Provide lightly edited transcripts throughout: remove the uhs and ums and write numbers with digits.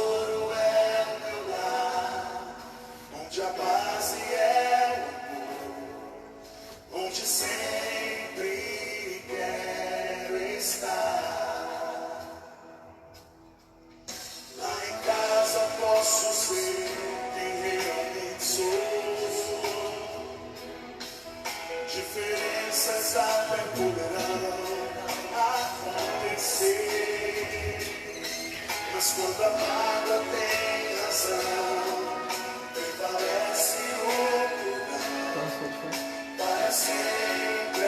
tesouro é o meu lar, onde a base é o amor, onde sempre quero estar. Lá em casa posso ser quem realmente sou. Diferenças até poderão acontecer, mas quando a mágoa tem razão, prevalece o perdão. Para sempre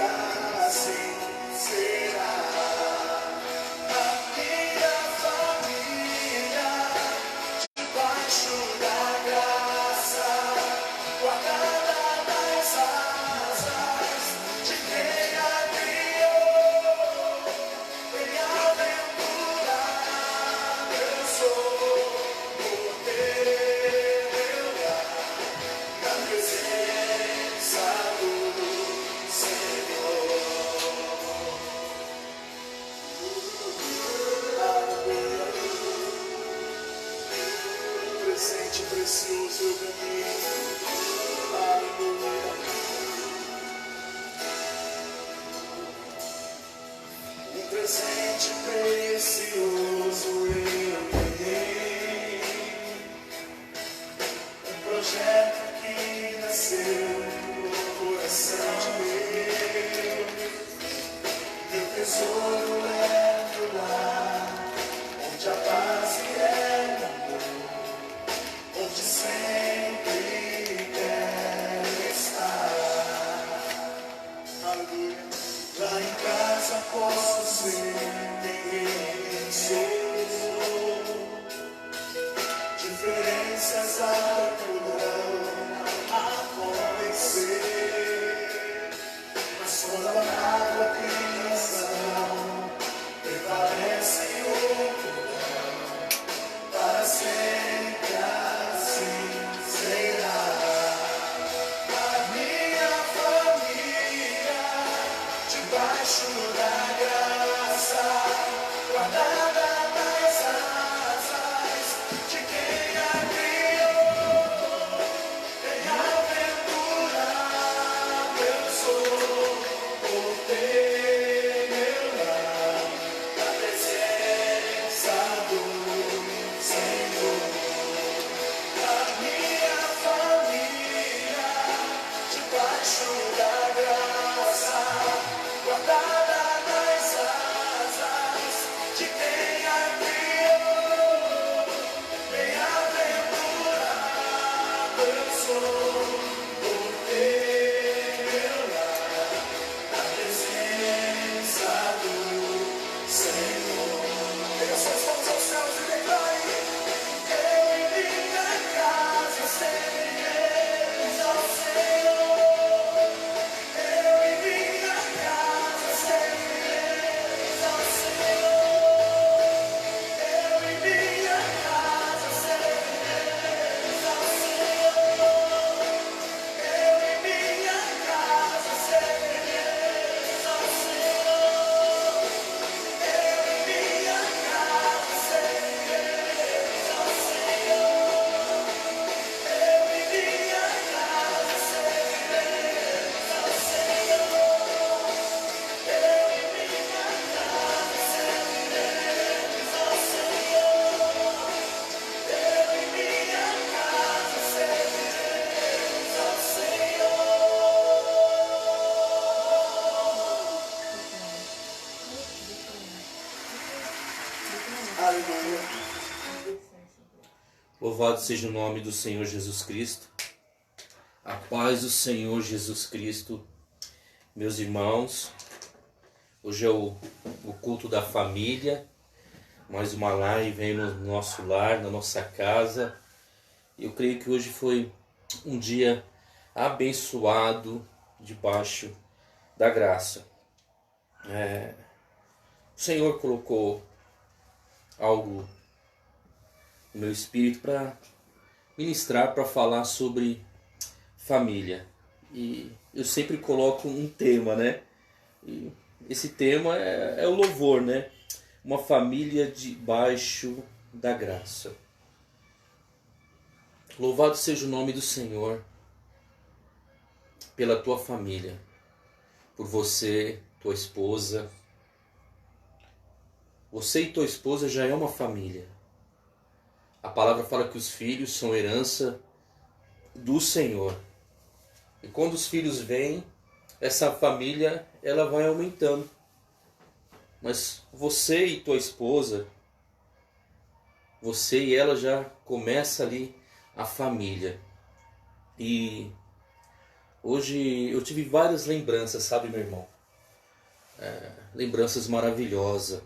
assim será. A minha família, debaixo da graça, guardada nas asas de quem a criou. Bem-aventurado eu sou por ter meu lar na presença do Senhor. Aleluia. Um presente precioso eu ganhei. Aleluia. Um presente precioso eu ganhei. Um projeto que nasceu no coração de Deus. Meu tesouro é meu lar, onde a base é o amor, onde sempre quero estar. Aleluia. Lá em casa posso ser quem eu sou. Diferenças poderão acontecer, mas quando a mágoa tem razão, prevalece o perdão. Para sempre assim será. A minha família, debaixo da graça, guardada nas asas de quem a criou. Bem-aventurado eu sou por ter meu lar na presença do Senhor. A minha família, debaixo da graça, guardada nas asas de quem a criou. Bem-aventurado eu sou por ter meu lar na presença do Senhor. Pega suas mãos aos céus e declare: eu e minha casa serviremos ao Senhor. Eu e minha casa serviremos ao Senhor. Eu e minha casa serviremos ao Senhor. Eu e minha casa serviremos ao Senhor. Eu e minha casa serviremos ao Senhor. Eu e minha casa serviremos ao Senhor. Eu e minha casa serviremos ao Senhor. Eu e minha casa serviremos ao Senhor. Aleluia. Louvado seja o nome do Senhor Jesus Cristo. A paz do Senhor Jesus Cristo. Meus irmãos, hoje é o culto da família. Mais uma live aí no nosso lar, na nossa casa. Eu creio que hoje foi um dia abençoado debaixo da graça. O Senhor colocou algo no meu espírito para ministrar, para falar sobre família. E eu sempre coloco um tema, né? E esse tema é o louvor, né? Uma família debaixo da graça. Louvado seja o nome do Senhor pela tua família, por você, tua esposa. Você e tua esposa já é uma família. A palavra fala que os filhos são herança do Senhor. E quando os filhos vêm, essa família ela vai aumentando. Mas você e tua esposa, você e ela já começa ali a família. E hoje eu tive várias lembranças, sabe, meu irmão? Lembranças maravilhosas.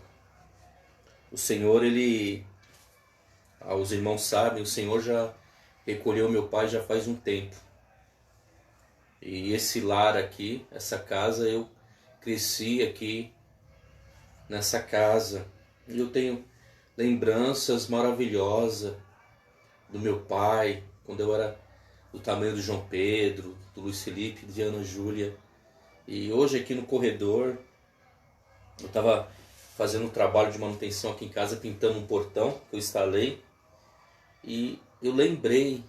O Senhor, os irmãos sabem, o Senhor já recolheu meu pai já faz um tempo. E esse lar aqui, essa casa, eu cresci aqui nessa casa. E eu tenho lembranças maravilhosas do meu pai, quando eu era do tamanho do João Pedro, do Luiz Felipe, de Ana Júlia. E hoje aqui no corredor, eu estava fazendo um trabalho de manutenção aqui em casa, pintando um portão que eu instalei. E eu lembrei,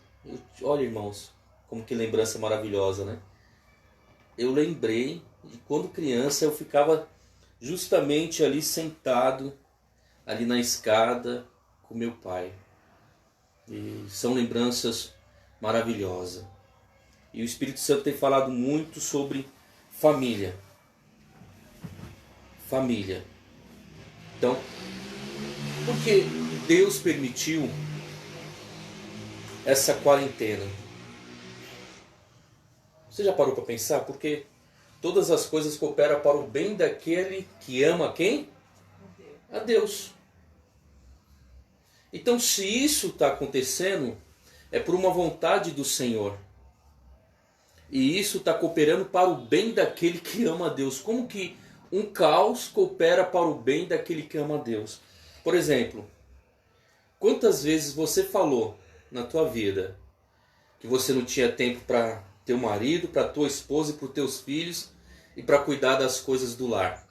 olha irmãos, como que lembrança maravilhosa, né? Eu lembrei de quando criança eu ficava justamente ali sentado, ali na escada com meu pai. E são lembranças maravilhosas. E o Espírito Santo tem falado muito sobre família. Família. Então, por que Deus permitiu essa quarentena? Você já parou para pensar? Porque todas as coisas cooperam para o bem daquele que ama quem? A Deus. Então, se isso está acontecendo, é por uma vontade do Senhor. E isso está cooperando para o bem daquele que ama a Deus. Como que um caos coopera para o bem daquele que ama a Deus? Por exemplo, quantas vezes você falou na tua vida que você não tinha tempo para teu marido, para tua esposa e para os teus filhos e para cuidar das coisas do lar?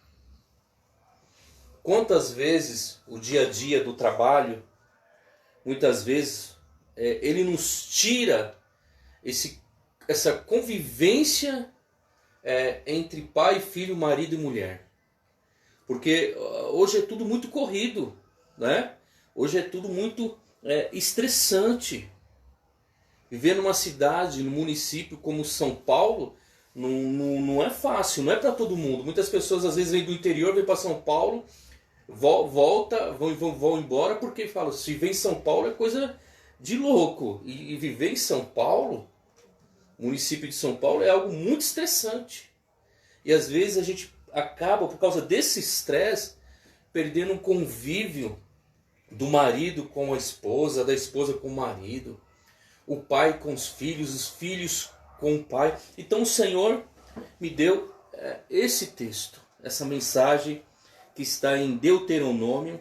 Quantas vezes o dia a dia do trabalho, muitas vezes, ele nos tira essa convivência entre pai, filho, marido e mulher. Porque hoje é tudo muito corrido, né? Hoje é tudo muito estressante. Viver numa cidade, num município como São Paulo, não é fácil, não é para todo mundo. Muitas pessoas às vezes vêm do interior, vêm para São Paulo, vão embora porque falam, se viver em São Paulo é coisa de louco. E viver em São Paulo, município de São Paulo, é algo muito estressante. E às vezes a gente acaba, por causa desse estresse, perdendo um convívio do marido com a esposa, da esposa com o marido, o pai com os filhos com o pai. Então o Senhor me deu esse texto, essa mensagem que está em Deuteronômio,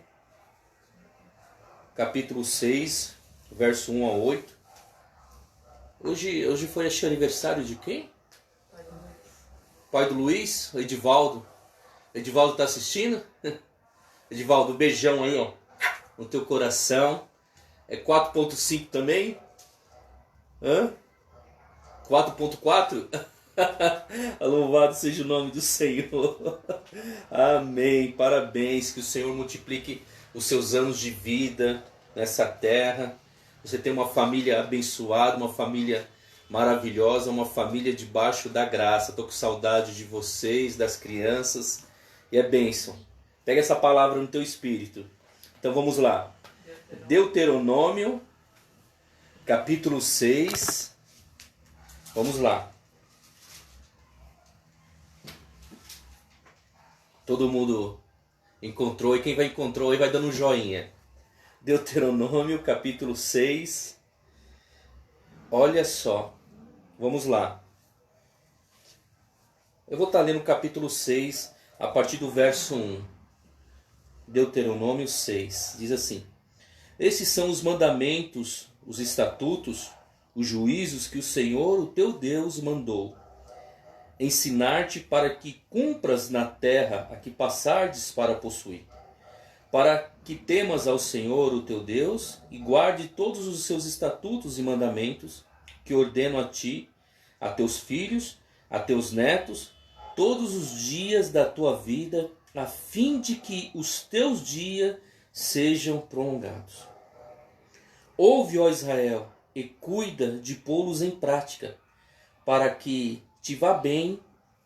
capítulo 6, verso 1 a 8. Hoje foi aniversário de quem? Pai do Luiz, Edivaldo. Edivaldo está assistindo? Edivaldo, beijão aí, ó, no teu coração. É 4.5 também? 4.4? Louvado seja o nome do Senhor. Amém. Parabéns. Que o Senhor multiplique os seus anos de vida nessa terra. Você tem uma família abençoada, uma família maravilhosa, uma família debaixo da graça. Estou com saudade de vocês, das crianças. E é bênção. Pega essa palavra no teu espírito. Então vamos lá. Deuteronômio, capítulo 6. Vamos lá. Todo mundo encontrou, e quem vai encontrou aí vai dando um joinha. Deuteronômio, capítulo 6. Olha só. Vamos lá. Eu vou estar lendo o capítulo 6, a partir do verso 1. Deuteronômio 6. Diz assim: Esses são os mandamentos, os estatutos, os juízos que o Senhor, o teu Deus, mandou ensinar-te para que cumpras na terra a que passardes para possuir, para que temas ao Senhor, o teu Deus, e guarde todos os seus estatutos e mandamentos, que ordeno a ti, a teus filhos, a teus netos, todos os dias da tua vida, a fim de que os teus dias sejam prolongados. Ouve, ó Israel, e cuida de pô-los em prática, para que te vá bem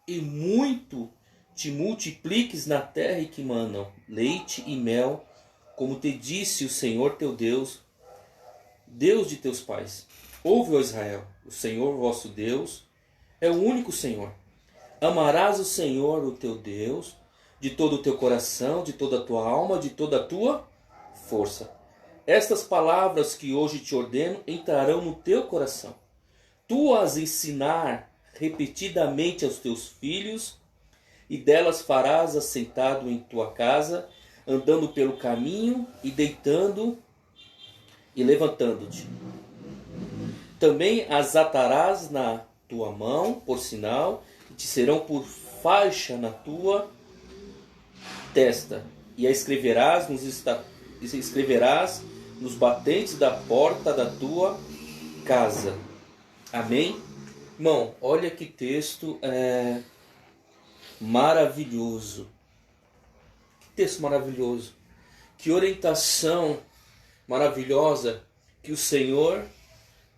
e muito te multipliques na terra e que manam leite e mel, como te disse o Senhor teu Deus, Deus de teus pais. Ouve, ó Israel, o Senhor vosso Deus é o único Senhor. Amarás o Senhor, o teu Deus, de todo o teu coração, de toda a tua alma, de toda a tua força. Estas palavras que hoje te ordeno entrarão no teu coração. Tu as ensinar repetidamente aos teus filhos, e delas farás assentado em tua casa, andando pelo caminho e deitando e levantando-te. Também as atarás na tua mão, por sinal, e te serão por faixa na tua testa, e a escreverás nos batentes da porta da tua casa. Amém? Irmão, olha que texto maravilhoso. Que texto maravilhoso. Que orientação maravilhosa que o Senhor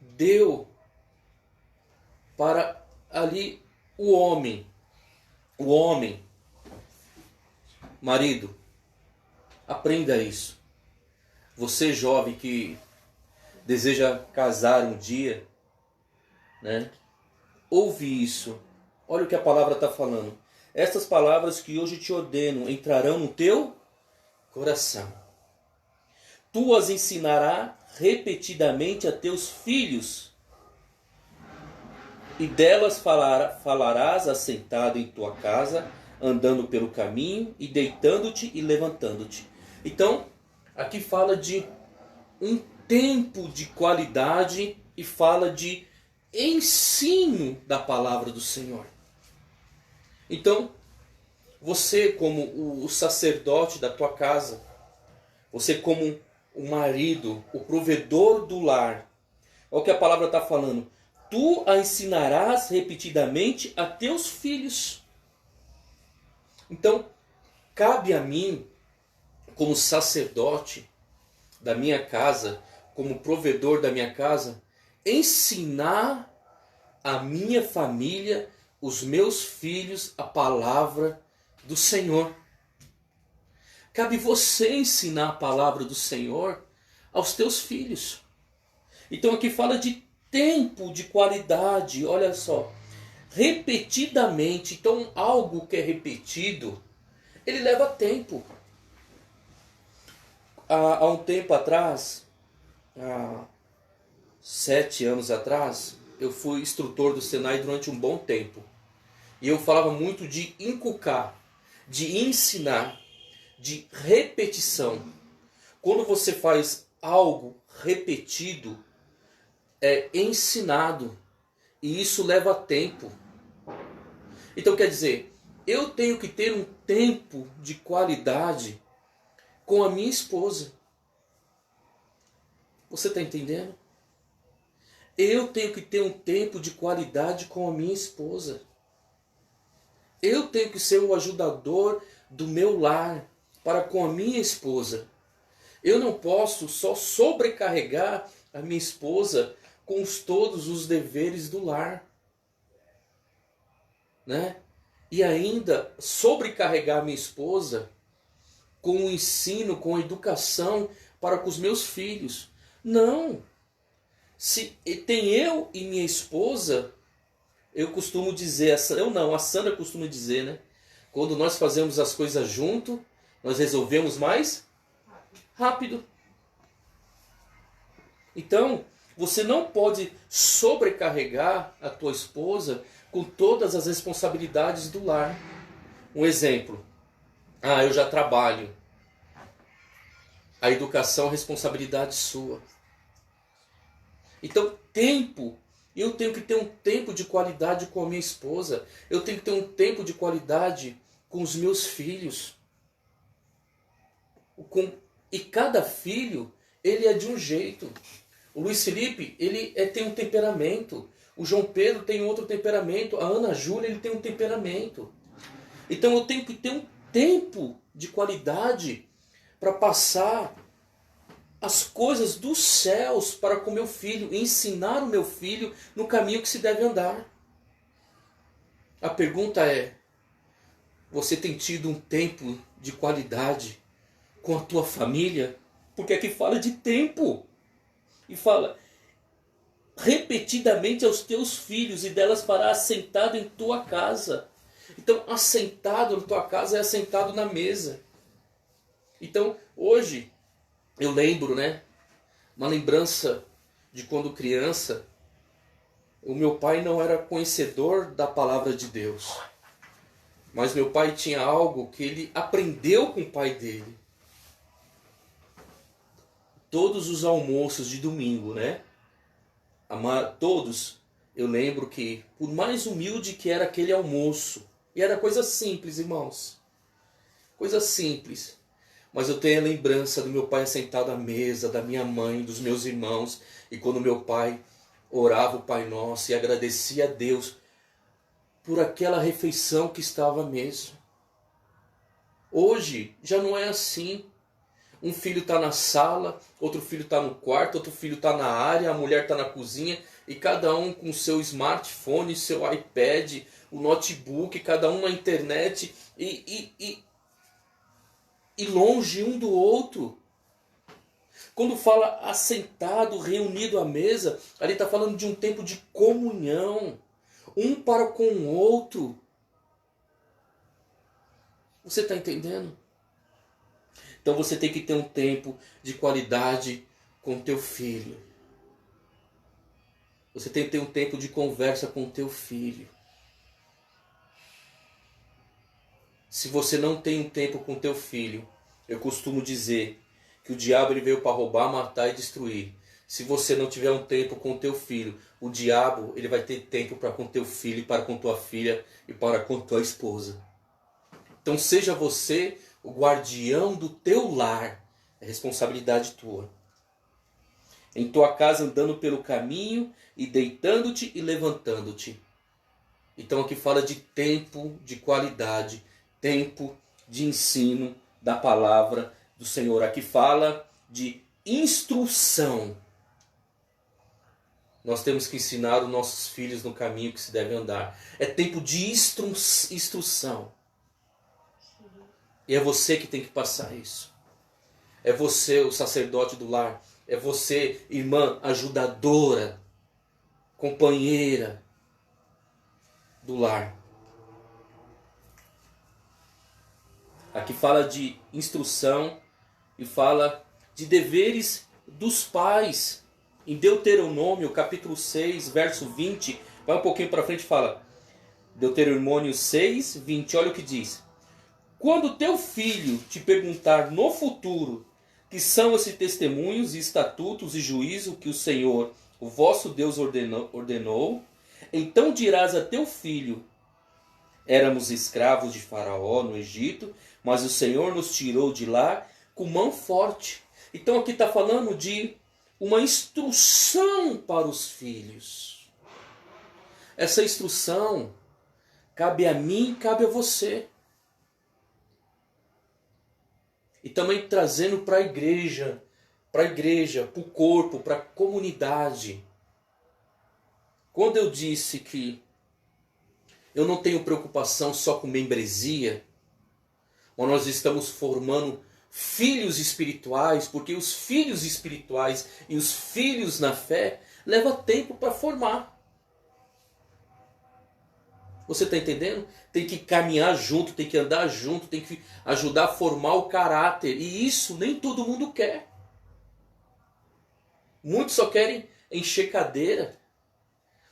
deu para ali o homem. O homem. Marido, aprenda isso. Você jovem que deseja casar um dia, né? Ouve isso. Olha o que a palavra está falando. Estas palavras que hoje te ordeno entrarão no teu coração. Tu as ensinarás repetidamente a teus filhos, e delas falarás assentado em tua casa, andando pelo caminho, e deitando-te e levantando-te. Então, aqui fala de um tempo de qualidade e fala de ensino da palavra do Senhor. Então, você como o sacerdote da tua casa, você como o marido, o provedor do lar, olha o que a palavra está falando. Tu a ensinarás repetidamente a teus filhos. Então, cabe a mim, como sacerdote da minha casa, como provedor da minha casa, ensinar a minha família, os meus filhos, a palavra do Senhor. Cabe você ensinar a palavra do Senhor aos teus filhos. Então aqui fala de tempo de qualidade, olha só. Repetidamente, então algo que é repetido, ele leva tempo. Há um tempo atrás, há 7 anos atrás, eu fui instrutor do Senai durante um bom tempo. E eu falava muito de inculcar, de ensinar, de repetição. Quando você faz algo repetido, é ensinado. E isso leva tempo. Então quer dizer, eu tenho que ter um tempo de qualidade com a minha esposa. Você está entendendo? Eu tenho que ter um tempo de qualidade com a minha esposa. Eu tenho que ser o ajudador do meu lar para com a minha esposa. Eu não posso só sobrecarregar a minha esposa com todos os deveres do lar, né? E ainda sobrecarregar a minha esposa com o ensino, com a educação para com os meus filhos. Não. Se tem eu e minha esposa, eu costumo dizer, a Sandra costuma dizer, né? Quando nós fazemos as coisas junto, nós resolvemos mais rápido. Então, você não pode sobrecarregar a tua esposa com todas as responsabilidades do lar. Um exemplo. Eu já trabalho. A educação é responsabilidade sua. Então, tempo. Eu tenho que ter um tempo de qualidade com a minha esposa. Eu tenho que ter um tempo de qualidade com os meus filhos. E cada filho, ele é de um jeito. O Luiz Felipe, ele tem um temperamento. O João Pedro tem outro temperamento. A Ana Júlia, ele tem um temperamento. Então eu tenho que ter um tempo de qualidade para passar as coisas dos céus para com meu filho, ensinar o meu filho no caminho que se deve andar. A pergunta é: você tem tido um tempo de qualidade com a tua família? Porque aqui fala de tempo. E fala: repetidamente aos teus filhos, e delas fará assentado em tua casa. Então, assentado na tua casa é assentado na mesa. Então, hoje, eu lembro, né? Uma lembrança de quando criança, o meu pai não era conhecedor da palavra de Deus. Mas meu pai tinha algo que ele aprendeu com o pai dele. Todos os almoços de domingo, né? Todos, eu lembro que, por mais humilde que era aquele almoço, e era coisa simples, irmãos, coisa simples, mas eu tenho a lembrança do meu pai sentado à mesa, da minha mãe, dos meus irmãos, e quando meu pai orava o Pai Nosso e agradecia a Deus por aquela refeição que estava à mesa. Hoje já não é assim. Um filho está na sala, outro filho está no quarto, outro filho está na área, a mulher está na cozinha, e cada um com seu smartphone, seu iPad, o notebook, cada um na internet, e longe um do outro. Quando fala assentado, reunido à mesa, ali está falando de um tempo de comunhão, um para com o outro. Você está entendendo? Então você tem que ter um tempo de qualidade com teu filho. Você tem que ter um tempo de conversa com teu filho. Se você não tem um tempo com teu filho, eu costumo dizer que o diabo ele veio para roubar, matar e destruir. Se você não tiver um tempo com teu filho, o diabo ele vai ter tempo para com teu filho, para com tua filha e para com tua esposa. Então seja você o guardião do teu lar. É responsabilidade tua. Em tua casa andando pelo caminho e deitando-te e levantando-te. Então aqui fala de tempo de qualidade, tempo de ensino da palavra do Senhor. Aqui fala de instrução. Nós temos que ensinar os nossos filhos no caminho que se deve andar. É tempo de instrução. E é você que tem que passar isso. É você o sacerdote do lar. É você, irmã ajudadora, companheira do lar. Aqui fala de instrução e fala de deveres dos pais. Em Deuteronômio, capítulo 6, verso 20, vai um pouquinho para frente e fala. Deuteronômio 6, 20, olha o que diz. Quando teu filho te perguntar no futuro que são esses testemunhos e estatutos e juízo que o Senhor, o vosso Deus, ordenou, então dirás a teu filho, éramos escravos de Faraó no Egito, mas o Senhor nos tirou de lá com mão forte. Então aqui está falando de uma instrução para os filhos. Essa instrução cabe a mim, cabe a você. E também trazendo para a igreja, para o corpo, para a comunidade. Quando eu disse que eu não tenho preocupação só com membresia, mas nós estamos formando filhos espirituais, porque os filhos espirituais e os filhos na fé levam tempo para formar. Você está entendendo? Tem que caminhar junto, tem que andar junto, tem que ajudar a formar o caráter. E isso nem todo mundo quer. Muitos só querem encher cadeira.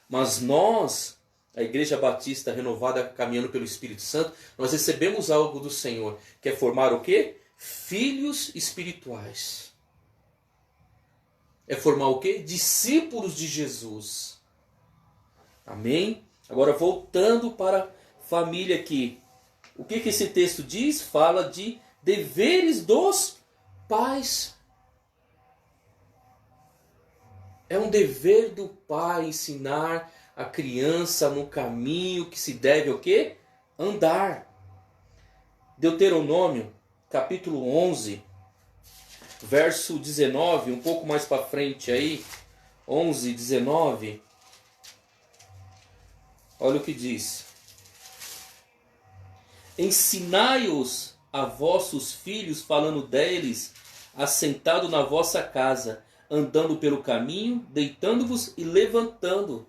Mas nós, a Igreja Batista Renovada Caminhando pelo Espírito Santo, nós recebemos algo do Senhor, que é formar o quê? Filhos espirituais. É formar o quê? Discípulos de Jesus. Amém? Agora voltando para a família aqui. O que esse texto diz? Fala de deveres dos pais. É um dever do pai ensinar a criança no caminho que se deve o quê? Andar. Deuteronômio, capítulo 11, verso 19, um pouco mais para frente aí, 11, 19. Olha o que diz. Ensinai-os a vossos filhos, falando deles, assentado na vossa casa, andando pelo caminho, deitando-vos e levantando.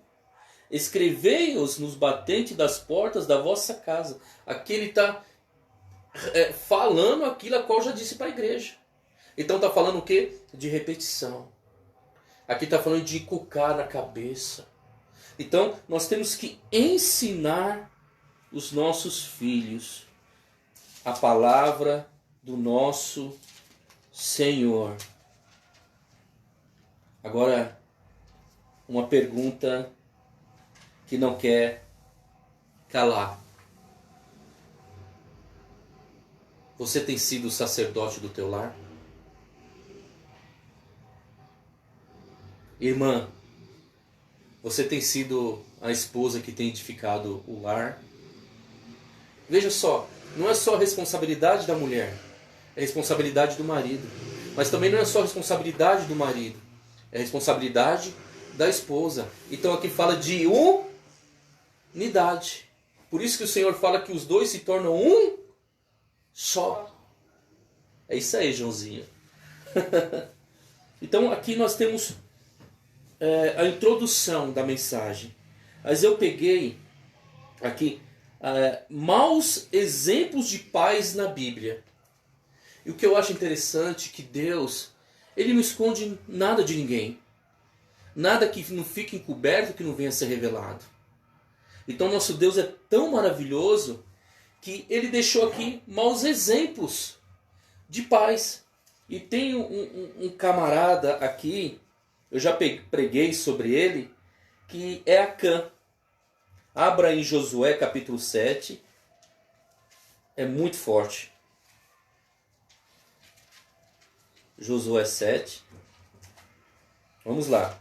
Escrevei-os nos batentes das portas da vossa casa. Aqui ele está falando aquilo a qual já disse para a igreja. Então está falando o quê? De repetição. Aqui está falando de inculcar na cabeça. Então nós temos que ensinar os nossos filhos a palavra do nosso Senhor. Agora, uma pergunta que não quer calar. Você tem sido o sacerdote do teu lar? Irmã, você tem sido a esposa que tem edificado o lar? Veja só, não é só responsabilidade da mulher, é responsabilidade do marido. Mas também não é só responsabilidade do marido, é responsabilidade da esposa. Então aqui fala de unidade. Por isso que o Senhor fala que os dois se tornam um só. É isso aí, Joãozinho. Então aqui nós temos a introdução da mensagem. Mas eu peguei aqui maus exemplos de pais na Bíblia. E o que eu acho interessante é que Deus, Ele não esconde nada de ninguém. Nada que não fique encoberto, que não venha a ser revelado. Então nosso Deus é tão maravilhoso que Ele deixou aqui maus exemplos de pais. E tem um camarada aqui, eu já preguei sobre ele, que é Acã. Abra em Josué capítulo 7. É muito forte. Josué 7. Vamos lá.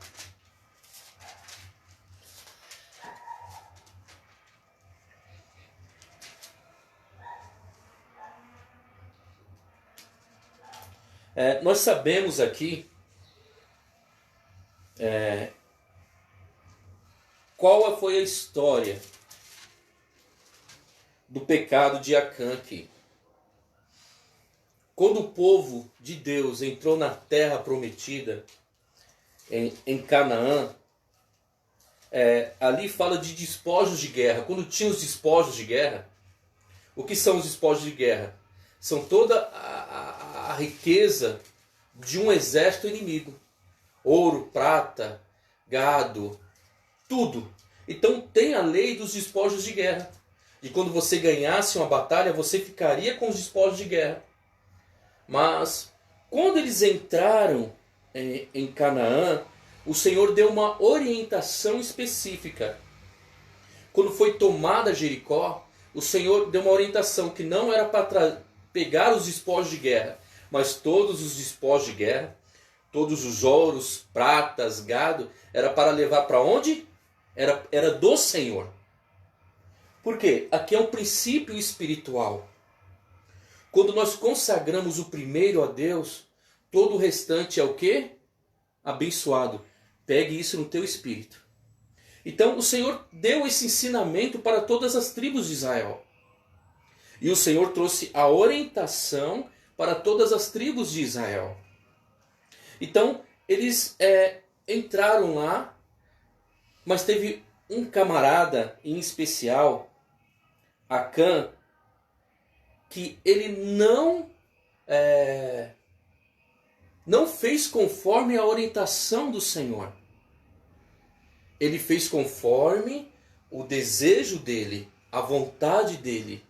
Nós sabemos aqui qual foi a história do pecado de Acã aqui. Quando o povo de Deus entrou na terra prometida, em Canaã, ali fala de despojos de guerra. Quando tinha os despojos de guerra, o que são os despojos de guerra? São toda a riqueza de um exército inimigo. Ouro, prata, gado, tudo. Então tem a lei dos despojos de guerra. E quando você ganhasse uma batalha, você ficaria com os despojos de guerra. Mas quando eles entraram em Canaã, o Senhor deu uma orientação específica. Quando foi tomada Jericó, o Senhor deu uma orientação que não era para pegar os despojos de guerra, mas todos os despojos de guerra, todos os ouros, pratas, gado, era para levar para onde? Era do Senhor. Por quê? Aqui é um princípio espiritual. Quando nós consagramos o primeiro a Deus, todo o restante é o quê? Abençoado. Pegue isso no teu espírito. Então o Senhor deu esse ensinamento para todas as tribos de Israel. E o Senhor trouxe a orientação para todas as tribos de Israel. Então eles entraram lá, mas teve um camarada em especial, Acã, que ele não fez conforme a orientação do Senhor. Ele fez conforme o desejo dele, a vontade dele,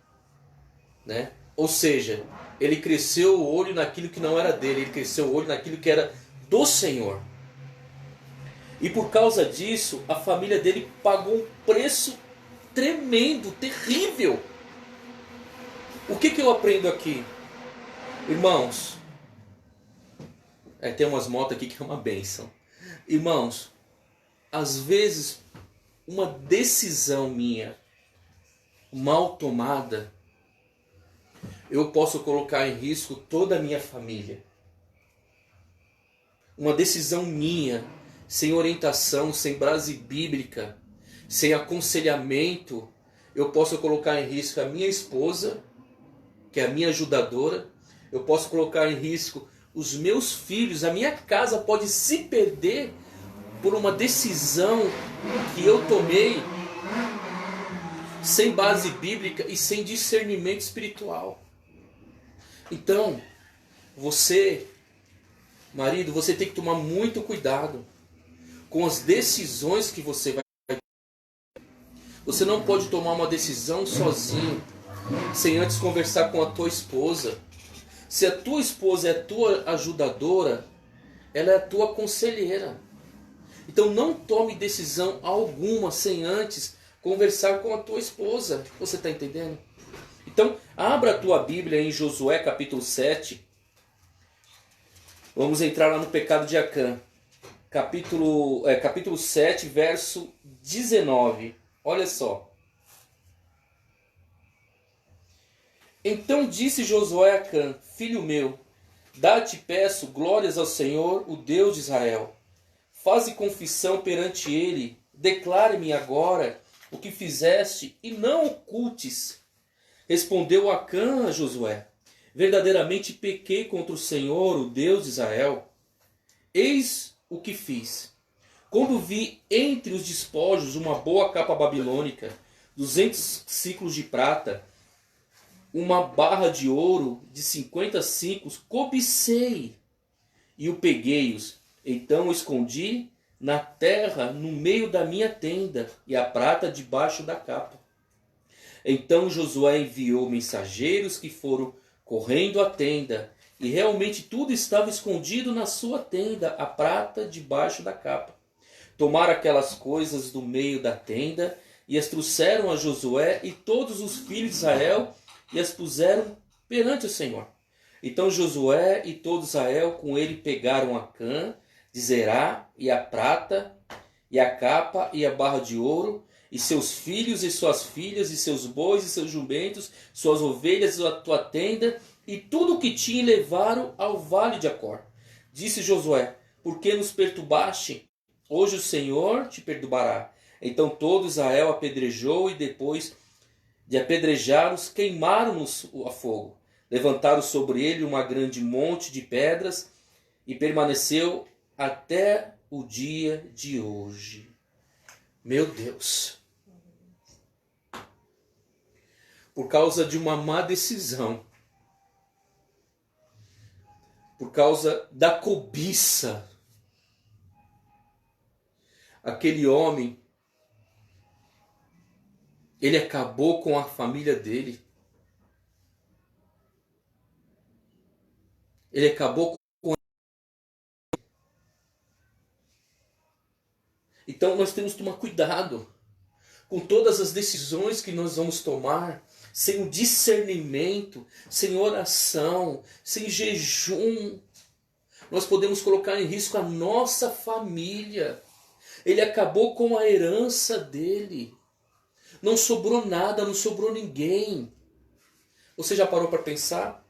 né? Ou seja, ele cresceu o olho naquilo que não era dele, ele cresceu o olho naquilo que era do Senhor. E por causa disso, a família dele pagou um preço tremendo, terrível. O que eu aprendo aqui? Irmãos, Tem umas motos aqui que é uma bênção. Irmãos, às vezes uma decisão minha mal tomada, eu posso colocar em risco toda a minha família. Uma decisão minha, sem orientação, sem base bíblica, sem aconselhamento, eu posso colocar em risco a minha esposa, que é a minha ajudadora, eu posso colocar em risco os meus filhos, a minha casa pode se perder por uma decisão que eu tomei sem base bíblica e sem discernimento espiritual. Então, você, marido, você tem que tomar muito cuidado com as decisões que você vai. Você não pode tomar uma decisão sozinho, sem antes conversar com a tua esposa. Se a tua esposa é a tua ajudadora, ela é a tua conselheira. Então não tome decisão alguma sem antes conversar com a tua esposa. Você está entendendo? Então abra a tua Bíblia em Josué capítulo 7. Vamos entrar lá no pecado de Acã. Capítulo 7, verso 19. Olha só. Então disse Josué a Acã: filho meu, dá-te peço glórias ao Senhor, o Deus de Israel. Faze confissão perante ele, declare-me agora o que fizeste e não ocultes. Respondeu Acã a Josué: verdadeiramente pequei contra o Senhor, o Deus de Israel. Eis o que fiz. Quando vi entre os despojos uma boa capa babilônica, 200 ciclos de prata, uma barra de ouro de 50 ciclos, cobicei e o peguei-os. Então o escondi na terra no meio da minha tenda e a prata debaixo da capa. Então Josué enviou mensageiros que foram correndo à tenda, e realmente tudo estava escondido na sua tenda, a prata debaixo da capa. Tomaram aquelas coisas do meio da tenda e as trouxeram a Josué e todos os filhos de Israel e as puseram perante o Senhor. Então Josué e todo Israel com ele pegaram Acã de Zerá e a prata e a capa e a barra de ouro e seus filhos e suas filhas e seus bois e seus jumentos, suas ovelhas e a tua tenda e tudo o que tinha e levaram ao vale de Acor. Disse Josué: por que nos perturbaste? Hoje o Senhor te perdoará. Então todo Israel apedrejou e depois de apedrejá-los, queimaram-nos a fogo. Levantaram sobre ele uma grande monte de pedras e permaneceu até o dia de hoje. Meu Deus! Por causa de uma má decisão, por causa da cobiça, aquele homem, ele acabou com a família dele. Ele acabou com... Então nós temos que tomar cuidado com todas as decisões que nós vamos tomar, sem o discernimento, sem oração, sem jejum. Nós podemos colocar em risco a nossa família. Ele acabou com a herança dele. Não sobrou nada, não sobrou ninguém. Você já parou para pensar?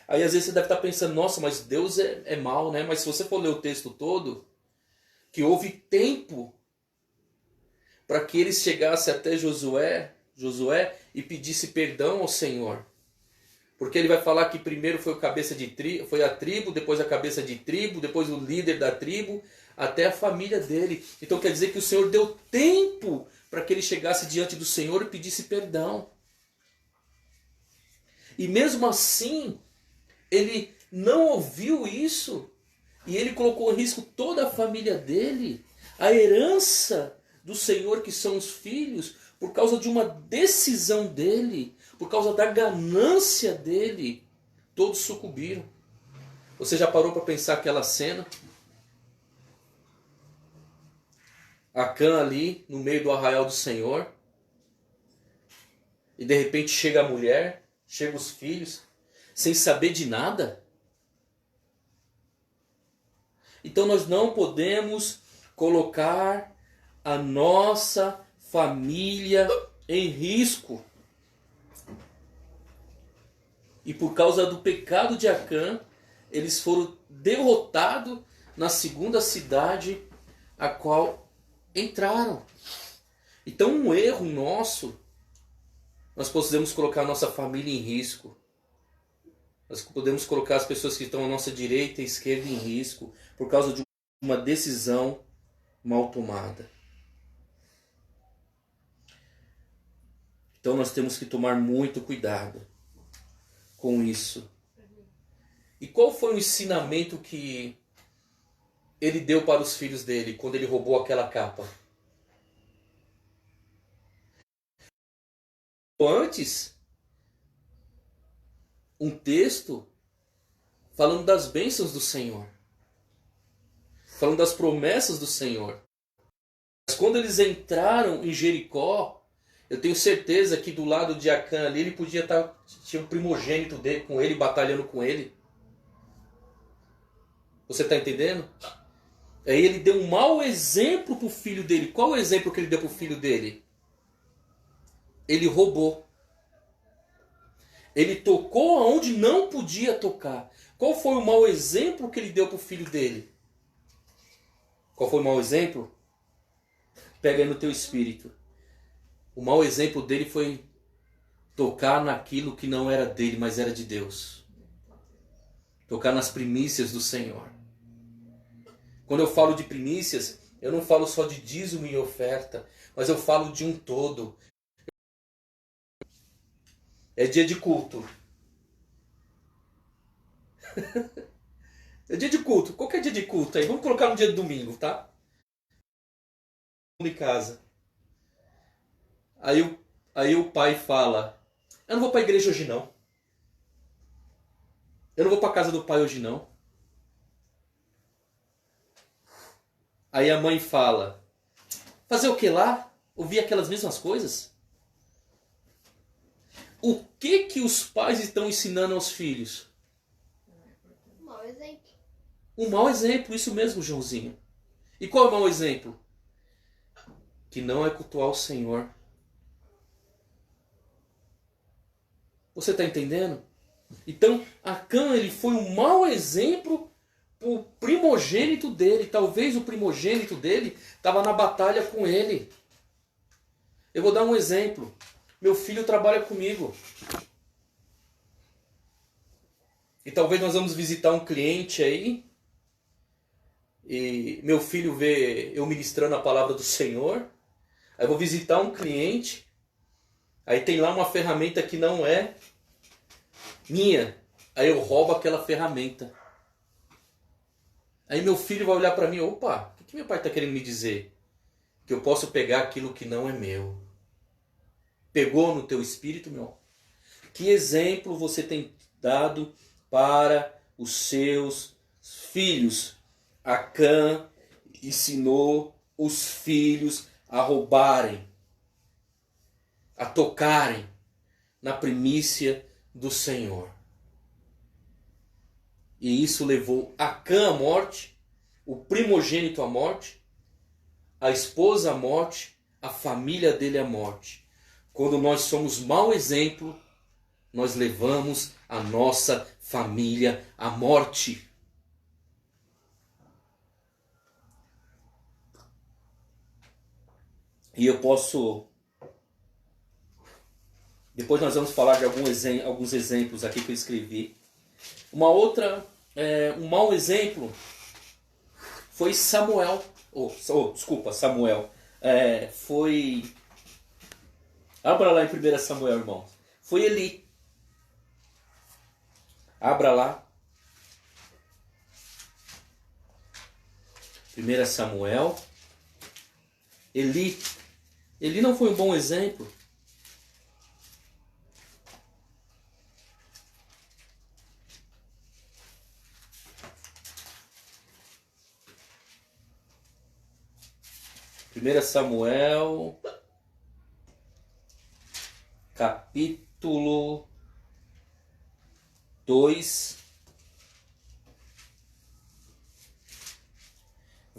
Aí às vezes você deve estar pensando: nossa, mas Deus é mau, né? Mas se você for ler o texto todo, que houve tempo para que eles chegassem até Josué e pedisse perdão ao Senhor. Porque ele vai falar que primeiro foi o cabeça de tribo, foi a tribo, depois a cabeça de tribo, depois o líder da tribo, até a família dele. Então quer dizer que o Senhor deu tempo para que ele chegasse diante do Senhor e pedisse perdão. E mesmo assim, ele não ouviu isso. E ele colocou em risco toda a família dele. A herança do Senhor, que são os filhos, por causa de uma decisão dele, por causa da ganância dele, todos sucumbiram. Você já parou para pensar aquela cena? Acã ali no meio do arraial do Senhor, e de repente chega a mulher, chega os filhos, sem saber de nada. Então nós não podemos colocar a nossa família em risco. E por causa do pecado de Acã, eles foram derrotados na segunda cidade a qual entraram. Então um erro nosso, nós podemos colocar a nossa família em risco. Nós podemos colocar as pessoas que estão à nossa direita e esquerda em risco por causa de uma decisão mal tomada. Então nós temos que tomar muito cuidado com isso. E qual foi o ensinamento que ele deu para os filhos dele quando ele roubou aquela capa? Antes, um texto falando das bênçãos do Senhor, falando das promessas do Senhor. Mas quando eles entraram em Jericó, eu tenho certeza que do lado de Acã ali, ele podia estar, tinha um primogênito dele com ele, batalhando com ele. Você está entendendo? Aí ele deu um mau exemplo para o filho dele. Qual o exemplo que ele deu para o filho dele? Ele roubou. Ele tocou aonde não podia tocar. Qual foi o mau exemplo que ele deu para o filho dele? Qual foi o mau exemplo? Pega aí no teu espírito. O mau exemplo dele foi tocar naquilo que não era dele, mas era de Deus. Tocar nas primícias do Senhor. Quando eu falo de primícias, eu não falo só de dízimo e oferta, mas eu falo de um todo. É dia de culto. É dia de culto. Qual que é dia de culto aí? Vamos colocar no dia de domingo, tá? Em casa. Aí o pai fala: eu não vou para a igreja hoje não. Eu não vou para a casa do pai hoje não. Aí a mãe fala: fazer o que lá? Ouvir aquelas mesmas coisas? O que os pais estão ensinando aos filhos? Um mau exemplo. Um mau exemplo, isso mesmo, Joãozinho. E qual é o mau exemplo? Que não é cultuar o Senhor. Você está entendendo? Então, Acã, ele foi um mau exemplo para o primogênito dele. Talvez o primogênito dele estava na batalha com ele. Eu vou dar um exemplo. Meu filho trabalha comigo. E talvez nós vamos visitar um cliente aí. E meu filho vê eu ministrando a palavra do Senhor. Aí eu vou visitar um cliente. Aí tem lá uma ferramenta que não é minha. Aí eu roubo aquela ferramenta. Aí meu filho vai olhar para mim: opa, o que meu pai está querendo me dizer? Que eu posso pegar aquilo que não é meu. Pegou no teu espírito, meu? Que exemplo você tem dado para os seus filhos? Acã ensinou os filhos a roubarem, a tocarem na primícia do Senhor. E isso levou Acã à morte, o primogênito à morte, a esposa à morte, a família dele à morte. Quando nós somos mau exemplo, nós levamos a nossa família à morte. E eu posso... Depois nós vamos falar de alguns exemplos aqui que eu escrevi. Um mau exemplo foi Samuel. Samuel. Foi... Abra lá em 1 Samuel, irmão. Foi Eli. Abra lá. 1 Samuel. Eli. Eli não foi um bom exemplo. Primeira Samuel, capítulo 2,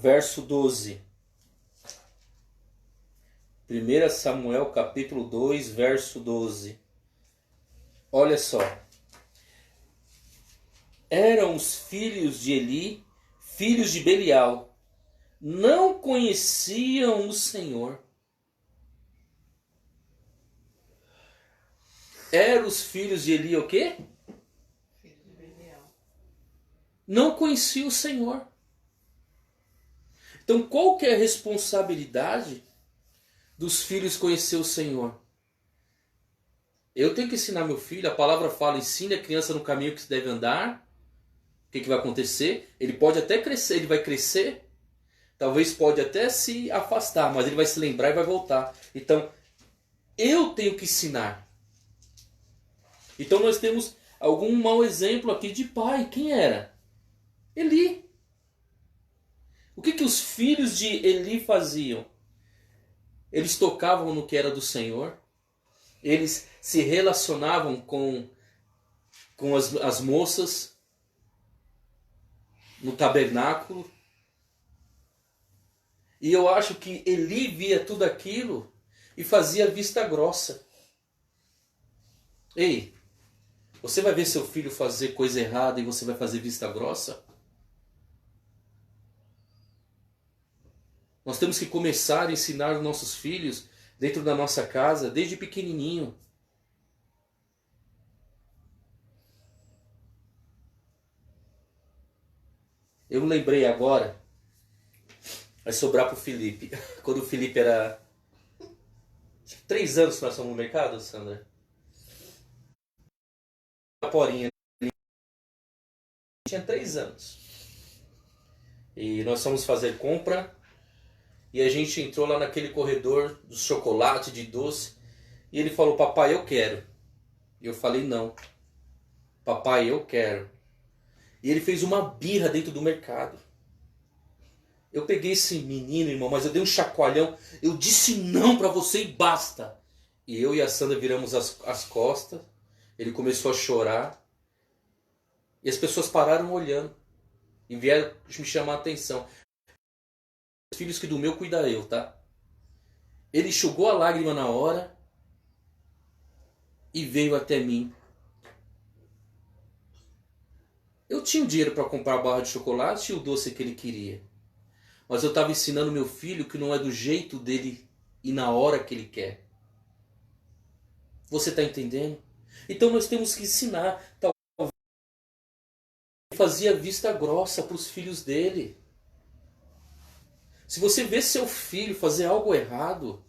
verso 12. 1 Samuel capítulo 2, verso 12. Olha só. Eram os filhos de Eli, filhos de Belial. Não conheciam o Senhor. Eram os filhos de Eli o quê? Filho de Belial. Não conheciam o Senhor. Então qual que é a responsabilidade dos filhos conhecer o Senhor? Eu tenho que ensinar meu filho, a palavra fala, ensine a criança no caminho que se deve andar. O que vai acontecer? Ele pode até crescer, ele vai crescer, talvez pode até se afastar, mas ele vai se lembrar e vai voltar. Então, eu tenho que ensinar. Então nós temos algum mau exemplo aqui de pai. Quem era? Eli. O que os filhos de Eli faziam? Eles tocavam no que era do Senhor. Eles se relacionavam com as moças no tabernáculo. E eu acho que Eli via tudo aquilo e fazia vista grossa. Ei, você vai ver seu filho fazer coisa errada e você vai fazer vista grossa? Nós temos que começar a ensinar os nossos filhos dentro da nossa casa, desde pequenininho. Eu lembrei agora, vai sobrar pro Felipe. Quando o Felipe era 3 anos que nós fomos no mercado, Sandra? A Porinha tinha 3 anos. E nós fomos fazer compra. E a gente entrou lá naquele corredor do chocolate, de doce. E ele falou, papai, eu quero. E eu falei, não. Papai, eu quero. E ele fez uma birra dentro do mercado. Eu peguei esse menino, irmão, mas eu dei um chacoalhão. Eu disse não pra você e basta. E eu e a Sandra viramos as costas. Ele começou a chorar. E as pessoas pararam olhando. E vieram me chamar a atenção. Filhos que do meu cuida eu, tá? Ele enxugou a lágrima na hora e veio até mim. Eu tinha o dinheiro para comprar a barra de chocolate e o doce que ele queria. Mas eu estava ensinando meu filho que não é do jeito dele e na hora que ele quer. Você está entendendo? Então nós temos que ensinar. Talvez ele fazia vista grossa para os filhos dele. Se você vê seu filho fazer algo errado,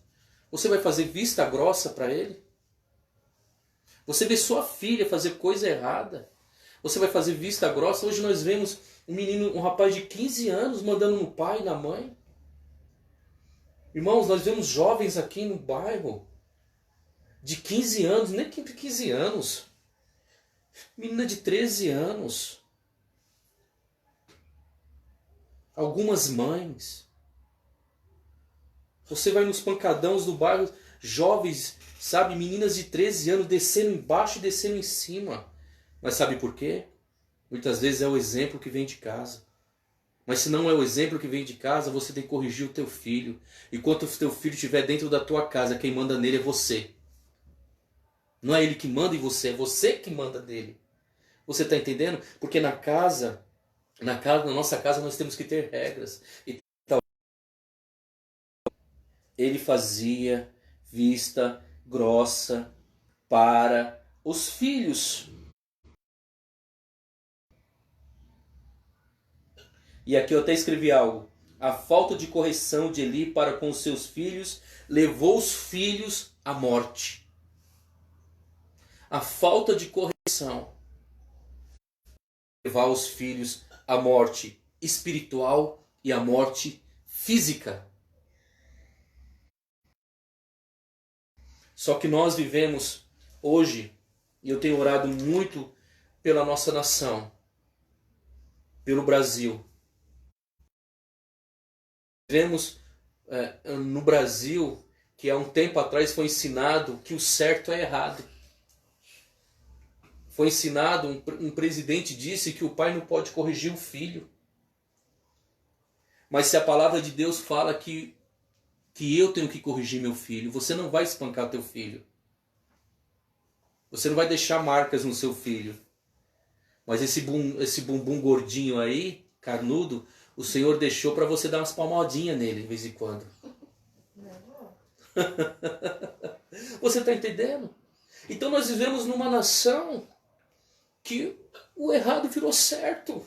você vai fazer vista grossa para ele? Você vê sua filha fazer coisa errada, você vai fazer vista grossa? Hoje nós vemos um rapaz de 15 anos mandando no pai e na mãe. Irmãos, nós vemos jovens aqui no bairro de 15 anos, nem 15 anos. Menina de 13 anos. Algumas mães. Você vai nos pancadões do bairro, jovens, sabe, meninas de 13 anos descendo embaixo e descendo em cima. Mas sabe por quê? Muitas vezes é o exemplo que vem de casa. Mas se não é o exemplo que vem de casa, você tem que corrigir o teu filho. Enquanto o teu filho estiver dentro da tua casa, quem manda nele é você. Não é ele que manda em você, é você que manda nele. Você está entendendo? Porque na nossa casa nós temos que ter regras. E ele fazia vista grossa para os filhos. E aqui eu até escrevi algo. A falta de correção de Eli para com os seus filhos levou os filhos à morte. A falta de correção levar os filhos à morte espiritual e à morte física. Só que nós vivemos hoje, e eu tenho orado muito pela nossa nação, pelo Brasil. Vivemos no Brasil que há um tempo atrás foi ensinado que o certo é errado. Foi ensinado, um presidente disse que o pai não pode corrigir o filho. Mas se a palavra de Deus fala que eu tenho que corrigir meu filho, você não vai espancar teu filho. Você não vai deixar marcas no seu filho. Mas esse bumbum gordinho aí, carnudo, o Senhor deixou para você dar umas palmadinhas nele de vez em quando. Você está entendendo? Então nós vivemos numa nação que o errado virou certo.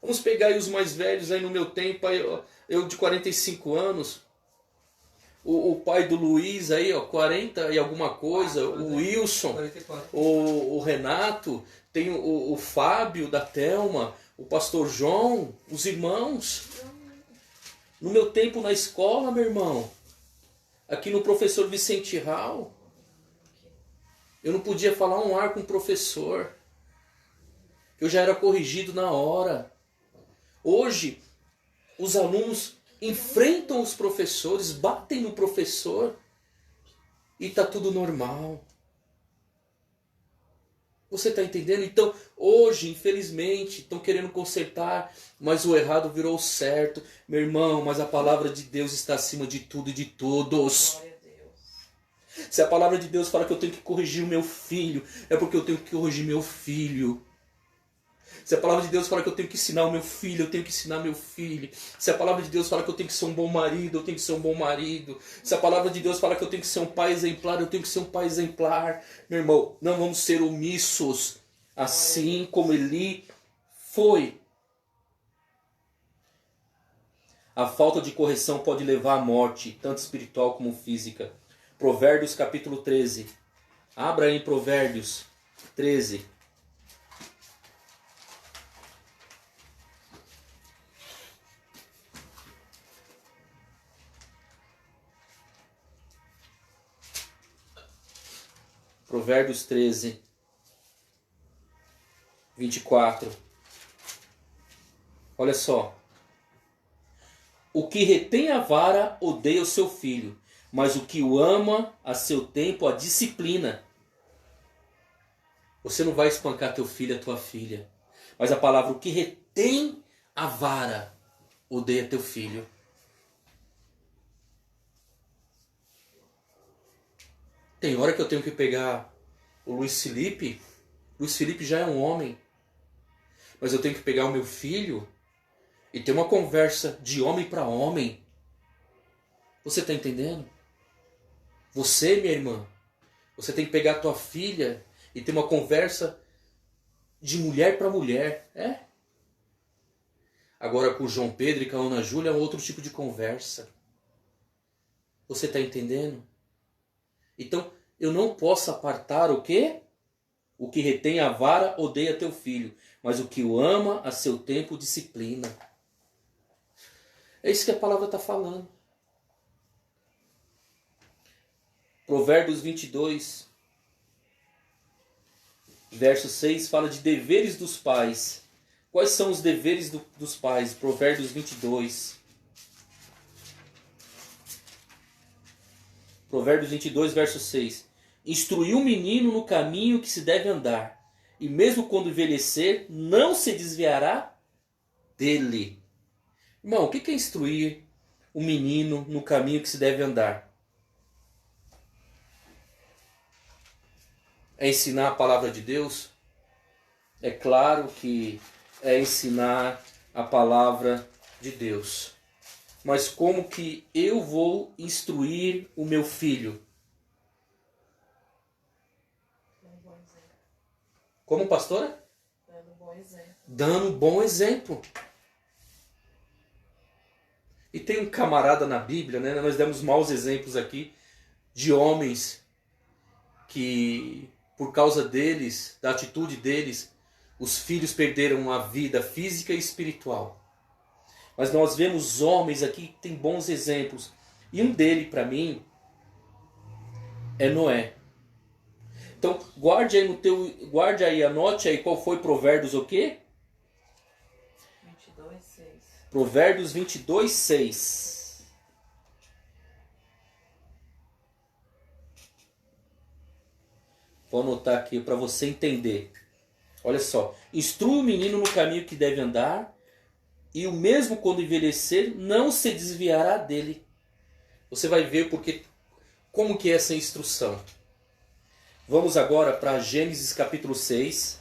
Vamos pegar aí os mais velhos, aí no meu tempo, aí, eu de 45 anos, o pai do Luiz aí, 40 e alguma coisa, o Wilson, o Renato, tem o Fábio da Thelma, o pastor João, os irmãos. No meu tempo na escola, meu irmão, aqui no professor Vicente Hall, eu não podia falar um ar com o professor. Eu já era corrigido na hora. Hoje, os alunos enfrentam os professores, batem no professor e está tudo normal. Você está entendendo? Então, hoje, infelizmente, estão querendo consertar, mas o errado virou certo. Meu irmão, mas a palavra de Deus está acima de tudo e de todos. Glória a Deus. Se a palavra de Deus fala que eu tenho que corrigir o meu filho, é porque eu tenho que corrigir meu filho. Se a palavra de Deus fala que eu tenho que ensinar o meu filho, eu tenho que ensinar meu filho. Se a palavra de Deus fala que eu tenho que ser um bom marido, eu tenho que ser um bom marido. Se a palavra de Deus fala que eu tenho que ser um pai exemplar, eu tenho que ser um pai exemplar. Meu irmão, não vamos ser omissos, assim como Eli foi. A falta de correção pode levar à morte, tanto espiritual como física. Provérbios capítulo 13. Abra aí em Provérbios 13. Provérbios 13, 24. Olha só. O que retém a vara odeia o seu filho, mas o que o ama a seu tempo a disciplina. Você não vai espancar teu filho, a tua filha. Mas a palavra, o que retém a vara odeia teu filho. Tem hora que eu tenho que pegar o Luiz Felipe. Luiz Felipe já é um homem. Mas eu tenho que pegar o meu filho e ter uma conversa de homem para homem. Você está entendendo? Você, minha irmã, você tem que pegar a tua filha e ter uma conversa de mulher para mulher. É? Agora com o João Pedro e com a Ana Júlia é um outro tipo de conversa. Você está entendendo? Então, eu não posso apartar o quê? O que retém a vara odeia teu filho, mas o que o ama a seu tempo disciplina. É isso que a palavra está falando. Provérbios 22, verso 6, fala de deveres dos pais. Quais são os deveres dos pais? Provérbios 22. Provérbios 22, verso 6. Instruir o menino no caminho que se deve andar, e mesmo quando envelhecer, não se desviará dele. Irmão, o que é instruir o menino no caminho que se deve andar? É ensinar a palavra de Deus? É claro que é ensinar a palavra de Deus. Mas como que eu vou instruir o meu filho? Dando bom exemplo. Como, pastora? Dando bom exemplo. Dando um bom exemplo. E tem um camarada na Bíblia, né? Nós demos maus exemplos aqui de homens que, por causa deles, da atitude deles, os filhos perderam a vida física e espiritual. Mas nós vemos homens aqui que têm bons exemplos. E um dele, para mim, é Noé. Então, guarde aí, anote aí qual foi Provérbios o quê? 22, 6. Provérbios 22, 6. Vou anotar aqui para você entender. Olha só. Instrui o menino no caminho que deve andar, e o mesmo quando envelhecer não se desviará dele. Você vai ver porque como que é essa instrução. Vamos agora para Gênesis capítulo 6.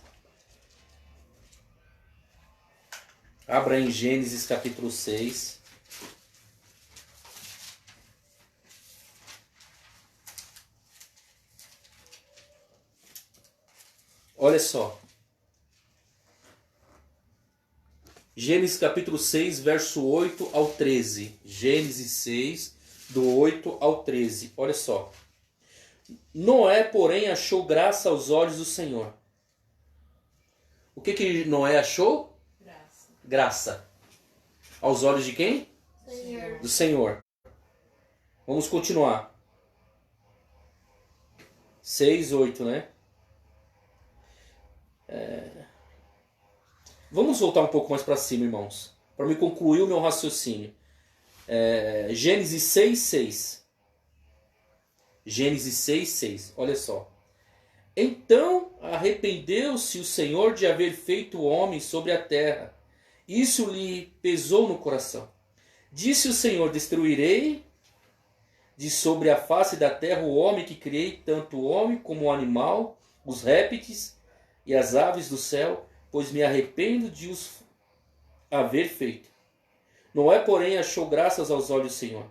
Abra em Gênesis capítulo 6. Olha só. Gênesis capítulo 6, verso 8 ao 13. Gênesis 6, do 8 ao 13. Olha só. Noé, porém, achou graça aos olhos do Senhor. O que Noé achou? Graça. Graça. Aos olhos de quem? Senhor. Do Senhor. Vamos continuar. 6, 8, né? Vamos voltar um pouco mais para cima, irmãos. Para me concluir o meu raciocínio. Gênesis 6, 6. Gênesis 6, 6. Olha só. Então arrependeu-se o Senhor de haver feito o homem sobre a terra. Isso lhe pesou no coração. Disse o Senhor: destruirei de sobre a face da terra o homem que criei, tanto o homem como o animal, os répteis e as aves do céu, pois me arrependo de os haver feito. Noé, porém, achou graças aos olhos do Senhor.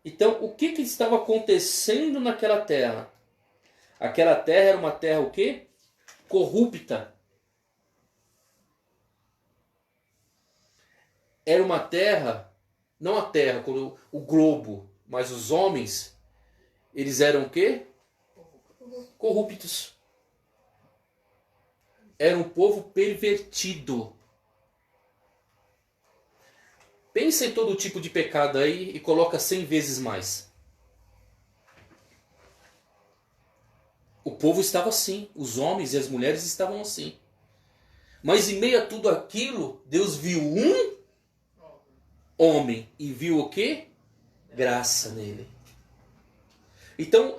Então, o que estava acontecendo naquela terra? Aquela terra era uma terra o quê? Corrupta. Era uma terra, não a terra, o globo, mas os homens, eles eram o quê? Corruptos. Era um povo pervertido. Pensa em todo tipo de pecado aí e coloca 100 vezes mais. O povo estava assim, os homens e as mulheres estavam assim. Mas em meio a tudo aquilo, Deus viu um homem e viu o quê? Graça nele. Então,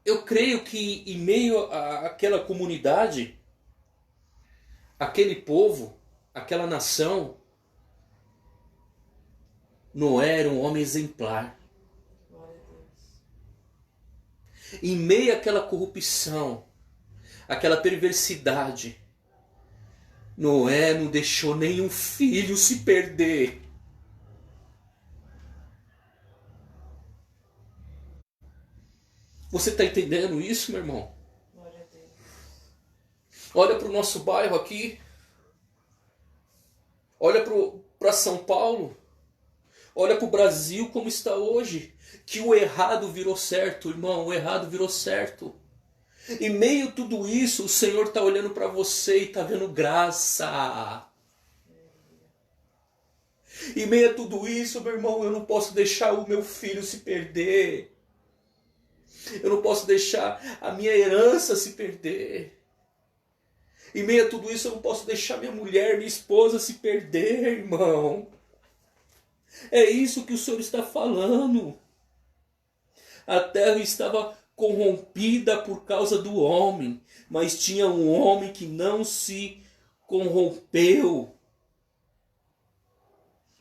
eu creio que em meio àquela comunidade, aquele povo, aquela nação, Noé era um homem exemplar. Glória a Deus. Em meio àquela corrupção, aquela perversidade, Noé não deixou nenhum filho se perder. Você está entendendo isso, meu irmão? Glória a Deus. Olha para o nosso bairro aqui. Olha para São Paulo. Olha para o Brasil como está hoje. Que o errado virou certo, irmão. O errado virou certo. Em meio a tudo isso, o Senhor está olhando para você e está vendo graça. Em meio a tudo isso, meu irmão, eu não posso deixar o meu filho se perder. Eu não posso deixar a minha herança se perder. Em meio a tudo isso, eu não posso deixar minha mulher, minha esposa se perder, irmão. É isso que o Senhor está falando. A terra estava corrompida por causa do homem, mas tinha um homem que não se corrompeu.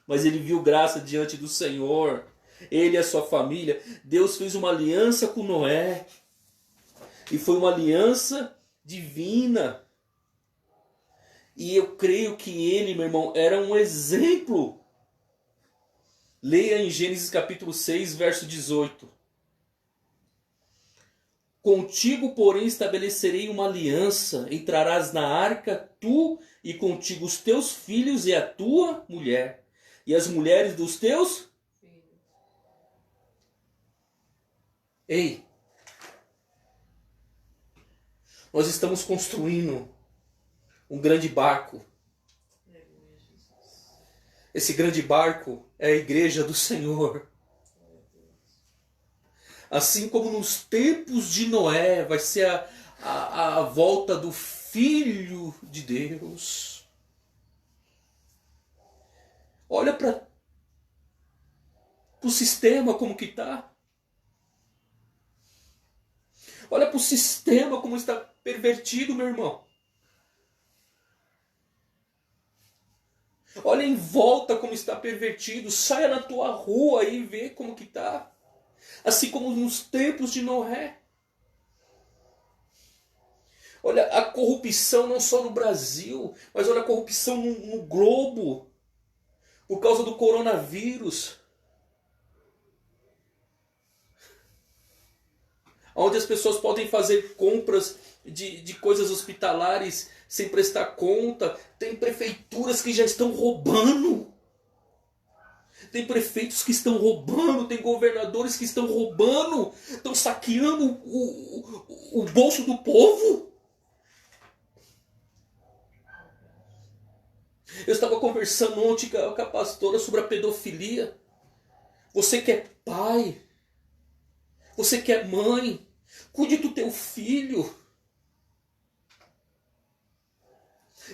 Mas ele viu graça diante do Senhor. Ele e a sua família. Deus fez uma aliança com Noé. E foi uma aliança divina. E eu creio que ele, meu irmão, era um exemplo. Leia em Gênesis capítulo 6, verso 18. Contigo, porém, estabelecerei uma aliança. Entrarás na arca, tu e contigo os teus filhos e a tua mulher. E as mulheres dos teus... Filho. Ei, nós estamos construindo um grande barco. Aleluia, Jesus. Esse grande barco é a igreja do Senhor. Glória a Deus. Assim como nos tempos de Noé vai ser a volta do Filho de Deus. Olha para o sistema como que está. Olha para o sistema como está pervertido, meu irmão. Olha em volta como está pervertido. Saia na tua rua e vê como que está. Assim como nos tempos de Noé. Olha a corrupção não só no Brasil, mas olha a corrupção no globo. Por causa do coronavírus. Onde as pessoas podem fazer compras de coisas hospitalares sem prestar conta. Tem prefeituras que já estão roubando. Tem prefeitos que estão roubando. Tem governadores que estão roubando. Estão saqueando o bolso do povo. Eu estava conversando ontem com a pastora sobre a pedofilia. Você que é pai, você que é mãe, cuide do teu filho.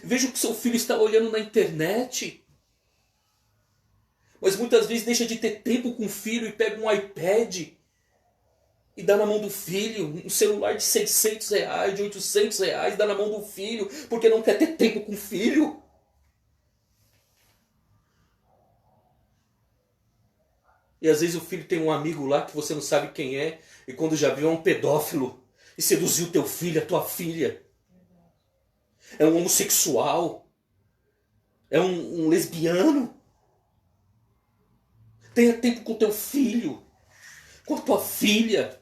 Veja o que seu filho está olhando na internet. Mas muitas vezes deixa de ter tempo com o filho e pega um iPad e dá na mão do filho. Um celular de R$600, de R$800, dá na mão do filho, porque não quer ter tempo com o filho. E às vezes o filho tem um amigo lá que você não sabe quem é, e quando já viu é um pedófilo, e seduziu teu filho, a tua filha. É um homossexual. É um lesbiano. Tenha tempo com teu filho, com a tua filha.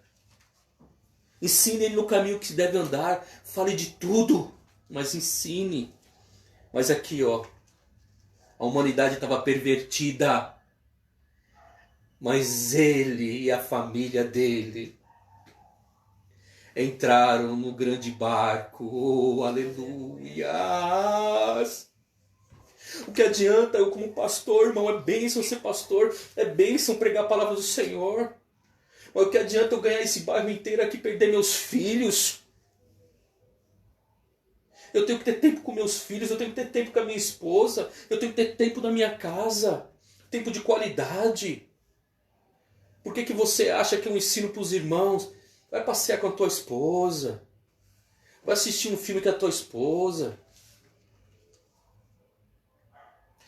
Ensine ele no caminho que se deve andar. Fale de tudo, mas ensine. Mas aqui, ó, a humanidade estava pervertida. Mas ele e a família dele entraram no grande barco. Oh, aleluia! O que adianta eu como pastor, irmão? É bênção ser pastor. É bênção pregar a palavra do Senhor. Mas o que adianta eu ganhar esse bairro inteiro aqui e perder meus filhos? Eu tenho que ter tempo com meus filhos. Eu tenho que ter tempo com a minha esposa. Eu tenho que ter tempo na minha casa. Tempo de qualidade. Por que você acha que eu ensino para os irmãos? Vai passear com a tua esposa. Vai assistir um filme com a tua esposa.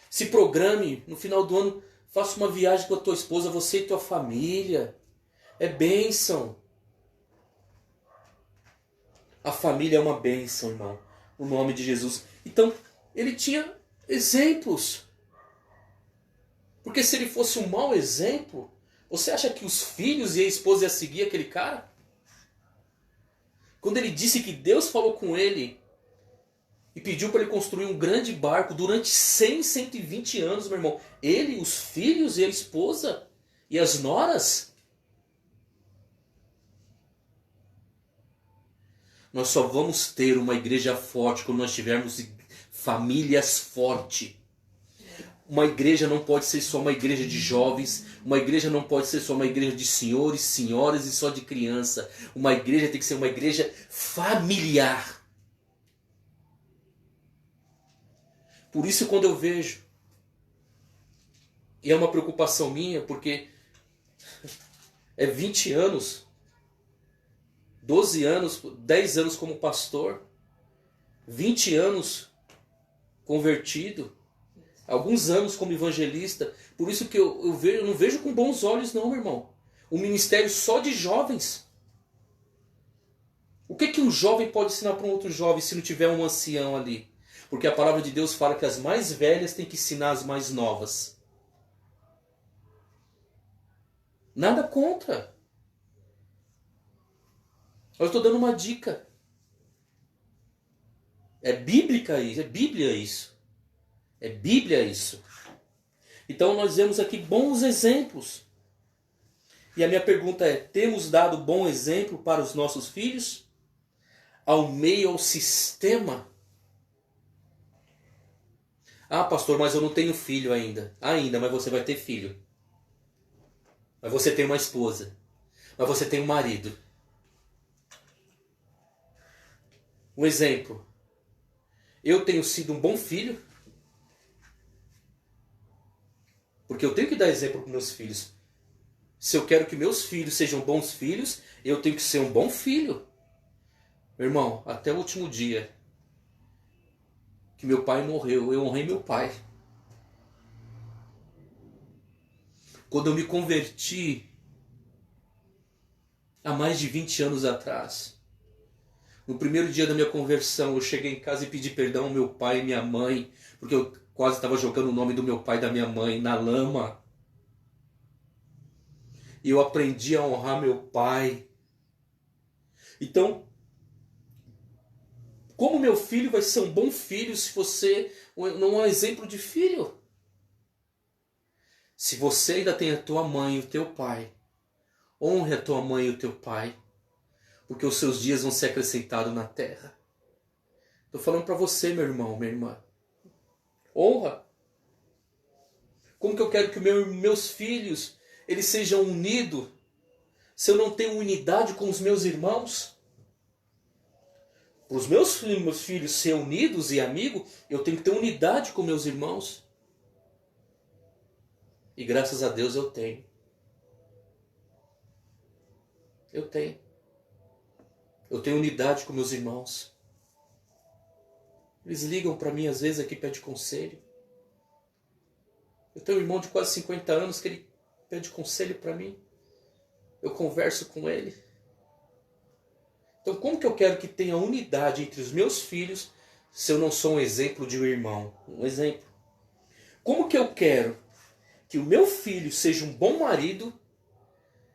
Se programe, no final do ano, faça uma viagem com a tua esposa, você e tua família. É bênção. A família é uma bênção, irmão. No nome de Jesus. Então, ele tinha exemplos. Porque se ele fosse um mau exemplo, você acha que os filhos e a esposa iam seguir aquele cara? Quando ele disse que Deus falou com ele e pediu para ele construir um grande barco durante 100, 120 anos, meu irmão. Ele, os filhos e a esposa e as noras. Nós só vamos ter uma igreja forte quando nós tivermos famílias fortes. Uma igreja não pode ser só uma igreja de jovens. Uma igreja não pode ser só uma igreja de senhores, senhoras e só de criança. Uma igreja tem que ser uma igreja familiar. Por isso quando eu vejo, e é uma preocupação minha, porque é 20 anos, 12 anos, 10 anos como pastor, 20 anos convertido, alguns anos como evangelista. Por isso que eu não vejo com bons olhos não, meu irmão. Um ministério só de jovens. O que um jovem pode ensinar para um outro jovem se não tiver um ancião ali? Porque a palavra de Deus fala que as mais velhas têm que ensinar as mais novas. Nada contra. Eu estou dando uma dica. É bíblica isso, é Bíblia isso. É Bíblia isso. Então nós vemos aqui bons exemplos. E a minha pergunta é, temos dado bom exemplo para os nossos filhos? Ao meio ao sistema? Ah, pastor, mas eu não tenho filho ainda. Ainda, mas você vai ter filho. Mas você tem uma esposa. Mas você tem um marido. Um exemplo. Eu tenho sido um bom filho. Porque eu tenho que dar exemplo para meus filhos. Se eu quero que meus filhos sejam bons filhos, eu tenho que ser um bom filho. Meu irmão, até o último dia que meu pai morreu, eu honrei meu pai. Quando eu me converti, há mais de 20 anos atrás, no primeiro dia da minha conversão, eu cheguei em casa e pedi perdão ao meu pai e minha mãe, porque eu quase estava jogando o nome do meu pai e da minha mãe na lama. E eu aprendi a honrar meu pai. Então, como meu filho vai ser um bom filho se você não é um exemplo de filho? Se você ainda tem a tua mãe e o teu pai, honre a tua mãe e o teu pai, porque os seus dias vão ser acrescentados na terra. Estou falando para você, meu irmão, minha irmã. Honra. Como que eu quero que meus filhos eles sejam unidos se eu não tenho unidade com os meus irmãos? Para os meus filhos ser unidos e amigos, eu tenho que ter unidade com meus irmãos. E graças a Deus eu tenho. Eu tenho. Eu tenho unidade com meus irmãos. Eles ligam para mim às vezes aqui, pede conselho. Eu tenho um irmão de quase 50 anos que ele pede conselho para mim. Eu converso com ele. Então como que eu quero que tenha unidade entre os meus filhos se eu não sou um exemplo de um irmão? Um exemplo. Como que eu quero que o meu filho seja um bom marido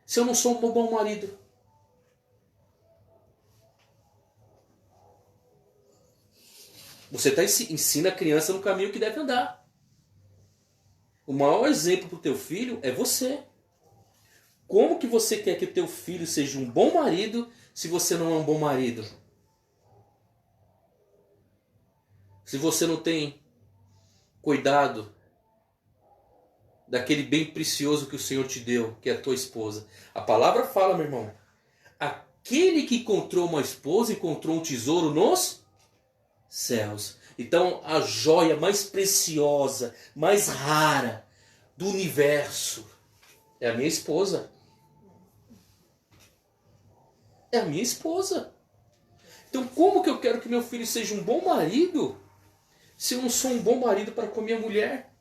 se eu não sou um bom marido? Você ensina a criança no caminho que deve andar. O maior exemplo para o teu filho é você. Como que você quer que o teu filho seja um bom marido se você não é um bom marido? Se você não tem cuidado daquele bem precioso que o Senhor te deu, que é a tua esposa. A palavra fala, meu irmão, aquele que encontrou uma esposa encontrou um tesouro nos céus. Então a joia mais preciosa, mais rara do universo é a minha esposa. É a minha esposa. Então como que eu quero que meu filho seja um bom marido se eu não sou um bom marido para com a minha mulher?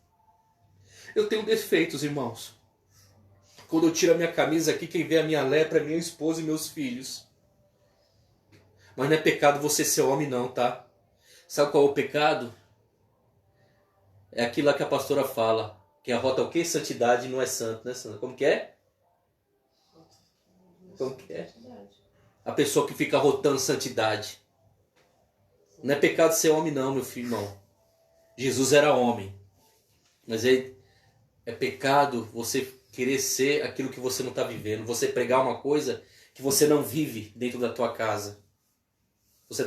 Eu tenho defeitos, irmãos. Quando eu tiro a minha camisa aqui, quem vê a minha lepra é minha esposa e meus filhos. Mas não é pecado você ser homem não, tá? Sabe qual é o pecado? É aquilo lá que a pastora fala. Que arrota o quê? Santidade não é santo, né, Sandra? Como que é? Como que é? A pessoa que fica arrotando santidade. Não é pecado ser homem não, meu filho, irmão. Jesus era homem. Mas é pecado você querer ser aquilo que você não está vivendo. Você pregar uma coisa que você não vive dentro da tua casa.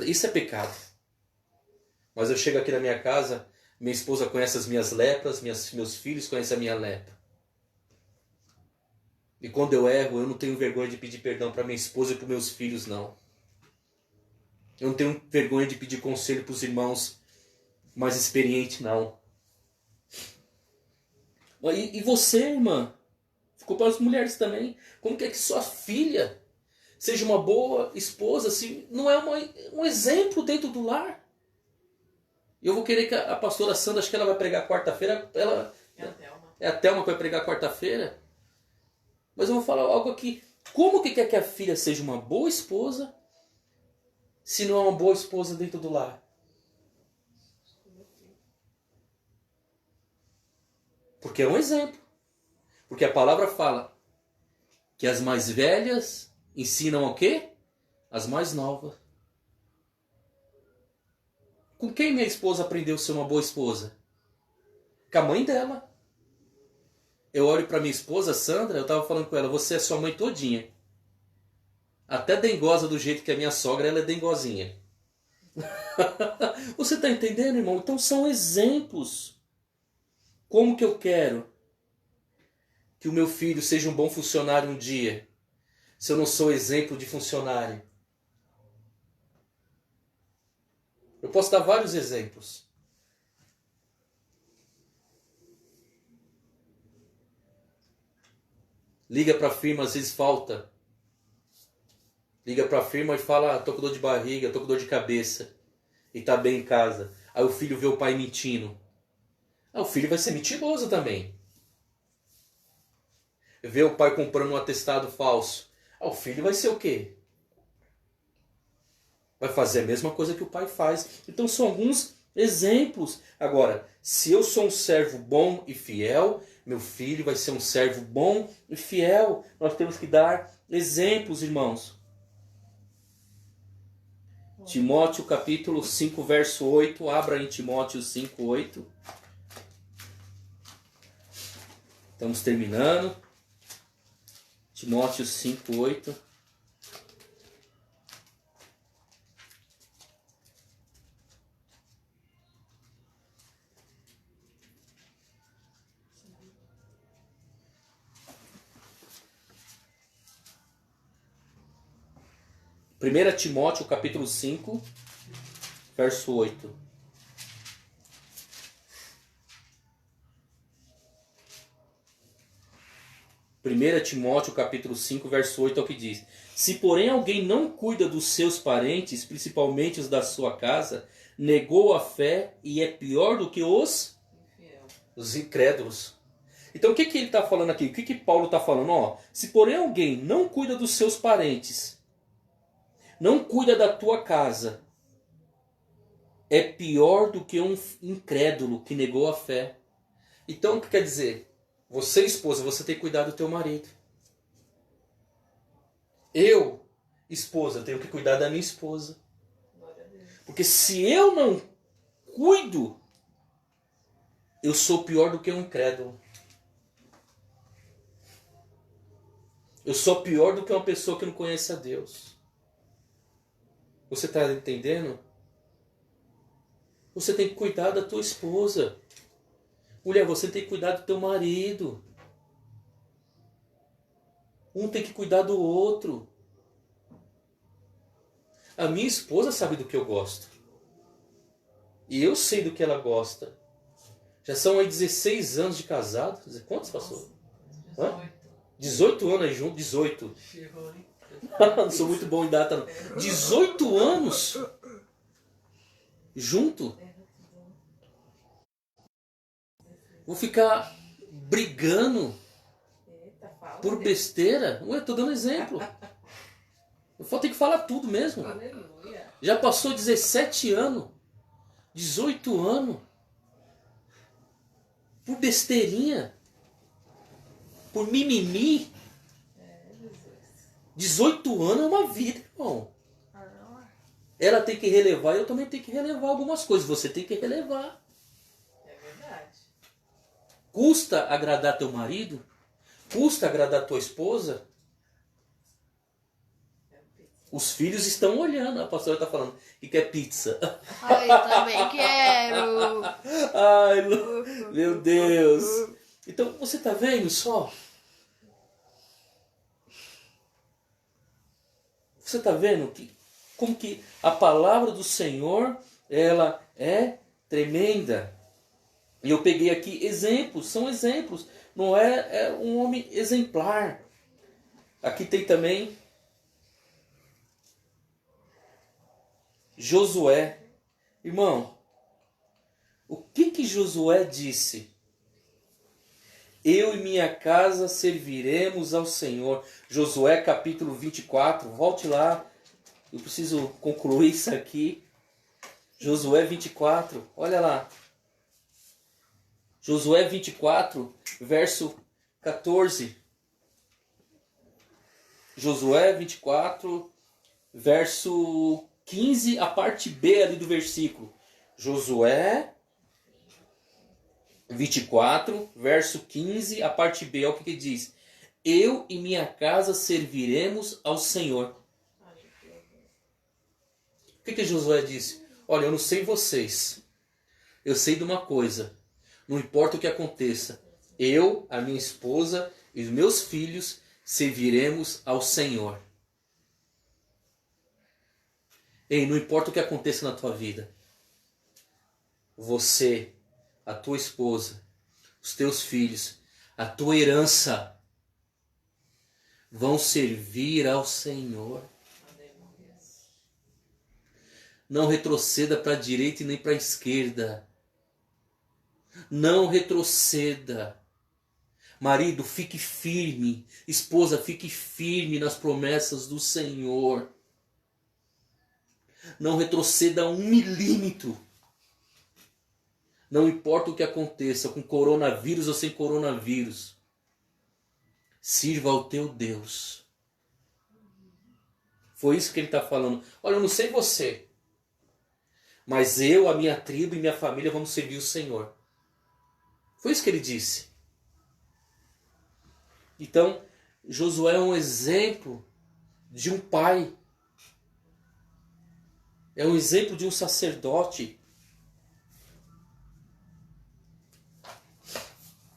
Isso é pecado. Mas eu chego aqui na minha casa, minha esposa conhece as minhas lepras, meus filhos conhecem a minha lepra. E quando eu erro, eu não tenho vergonha de pedir perdão para minha esposa e para meus filhos, não. Eu não tenho vergonha de pedir conselho para os irmãos mais experientes, não. E você, irmã? Ficou para as mulheres também. Como que é que sua filha seja uma boa esposa se não é um exemplo dentro do lar? E eu vou querer que a pastora Sandra, acho que ela vai pregar quarta-feira. É a Thelma que vai pregar quarta-feira. Mas eu vou falar algo aqui. Como que quer que a filha seja uma boa esposa se não é uma boa esposa dentro do lar? Porque é um exemplo. Porque a palavra fala que as mais velhas ensinam o quê? As mais novas. Com quem minha esposa aprendeu a ser uma boa esposa? Com a mãe dela. Eu olho para minha esposa, Sandra, eu estava falando com ela, você é sua mãe todinha. Até dengosa do jeito que a minha sogra, ela é dengozinha. Você está entendendo, irmão? Então são exemplos. Como que eu quero que o meu filho seja um bom funcionário um dia, se eu não sou exemplo de funcionário? Eu posso dar vários exemplos. Liga para a firma, às vezes falta. Liga para a firma e fala, tô com dor de barriga, tô com dor de cabeça. E tá bem em casa. Aí o filho vê o pai mentindo. O filho vai ser mentiroso também. vê o pai comprando um atestado falso. O filho vai ser o quê? Vai fazer a mesma coisa que o pai faz. Então são alguns exemplos. Agora, se eu sou um servo bom e fiel, meu filho vai ser um servo bom e fiel. Nós temos que dar exemplos, irmãos. Timóteo capítulo 5, verso 8. Abra em Timóteo 5, 8. Estamos terminando. Timóteo 5, 8. Primeira Timóteo capítulo 5, verso 8. Primeira Timóteo capítulo 5, verso 8 é o que diz: Se porém alguém não cuida dos seus parentes, principalmente os da sua casa, negou a fé e é pior do que Infiel. os incrédulos. Então o que ele está falando aqui? O que Paulo está falando? Ó, se porém alguém não cuida dos seus parentes, não cuida da tua casa, é pior do que um incrédulo que negou a fé. Então o que quer dizer? Você, esposa, você tem que cuidar do teu marido. Eu, esposa, tenho que cuidar da minha esposa. Glória a Deus. Porque se eu não cuido, eu sou pior do que um incrédulo. Eu sou pior do que uma pessoa que não conhece a Deus. Você está entendendo? Você tem que cuidar da tua esposa. Mulher, você tem que cuidar do teu marido. Um tem que cuidar do outro. A minha esposa sabe do que eu gosto. E eu sei do que ela gosta. Já são aí 16 anos de casado. Quantos passou? Nossa, Hã? 18 anos aí junto, 18. Chegou, hein? Não sou muito bom em data não. 18 anos junto. Vou ficar brigando Eita, fala. por besteira? Ué, eu tô dando exemplo. Eu vou ter que falar tudo mesmo. Aleluia. Já passou 17 anos. 18 anos. Por besteirinha. Por mimimi. É, Jesus. 18 anos é uma vida, irmão. Ela tem que relevar e eu também tenho que relevar algumas coisas. Você tem que relevar. É verdade. Custa agradar teu marido? Custa agradar tua esposa? É pizza. Os filhos estão olhando. A pastora está falando que quer pizza. Ai, eu também quero. Ai, meu Deus. Então, você está vendo só? Você está vendo como que a palavra do Senhor, ela é tremenda. E eu peguei aqui exemplos, são exemplos. Não é um homem exemplar. Aqui tem também Josué. Irmão, o que Josué disse? Eu e minha casa serviremos ao Senhor. Josué capítulo 24. Volte lá. Eu preciso concluir isso aqui. Josué 24. Olha lá. Josué 24, verso 14. Josué 24, verso 15, a parte B ali do versículo. Josué 24, verso 15, a parte B, olha o que diz. Eu e minha casa serviremos ao Senhor. O que Josué disse? Olha, eu não sei vocês. Eu sei de uma coisa. Não importa o que aconteça. Eu, a minha esposa e os meus filhos serviremos ao Senhor. Ei, não importa o que aconteça na tua vida. Você, a tua esposa, os teus filhos, a tua herança vão servir ao Senhor. Aleluia. Não retroceda para a direita e nem para a esquerda. Não retroceda. Marido, fique firme. Esposa, fique firme nas promessas do Senhor. Não retroceda 1 milímetro. Não importa o que aconteça, com coronavírus ou sem coronavírus. Sirva ao teu Deus. Foi isso que ele está falando. Olha, eu não sei você, mas eu, a minha tribo e minha família vamos servir o Senhor. Foi isso que ele disse. Então, Josué é um exemplo de um pai. É um exemplo de um sacerdote.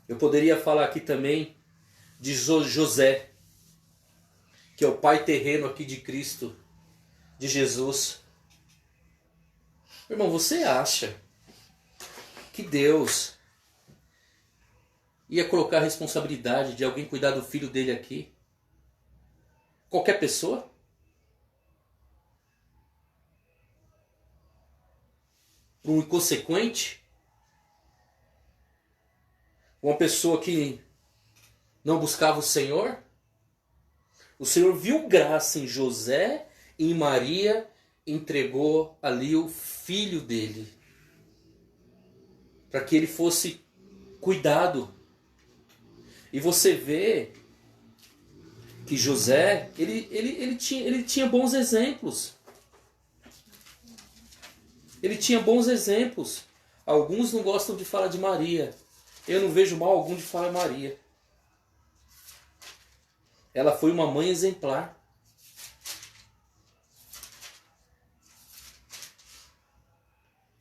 Eu poderia falar aqui também de José, que é o pai terreno aqui de Cristo, de Jesus. Irmão, você acha que Deus ia colocar a responsabilidade de alguém cuidar do filho dele aqui? Qualquer pessoa? Para um inconsequente? Uma pessoa que não buscava o Senhor? O Senhor viu graça em José e em Maria, entregou ali o filho dele, para que ele fosse cuidado. E você vê que José, ele tinha bons exemplos. Ele tinha bons exemplos. Alguns não gostam de falar de Maria. Eu não vejo mal algum de falar Maria. Ela foi uma mãe exemplar.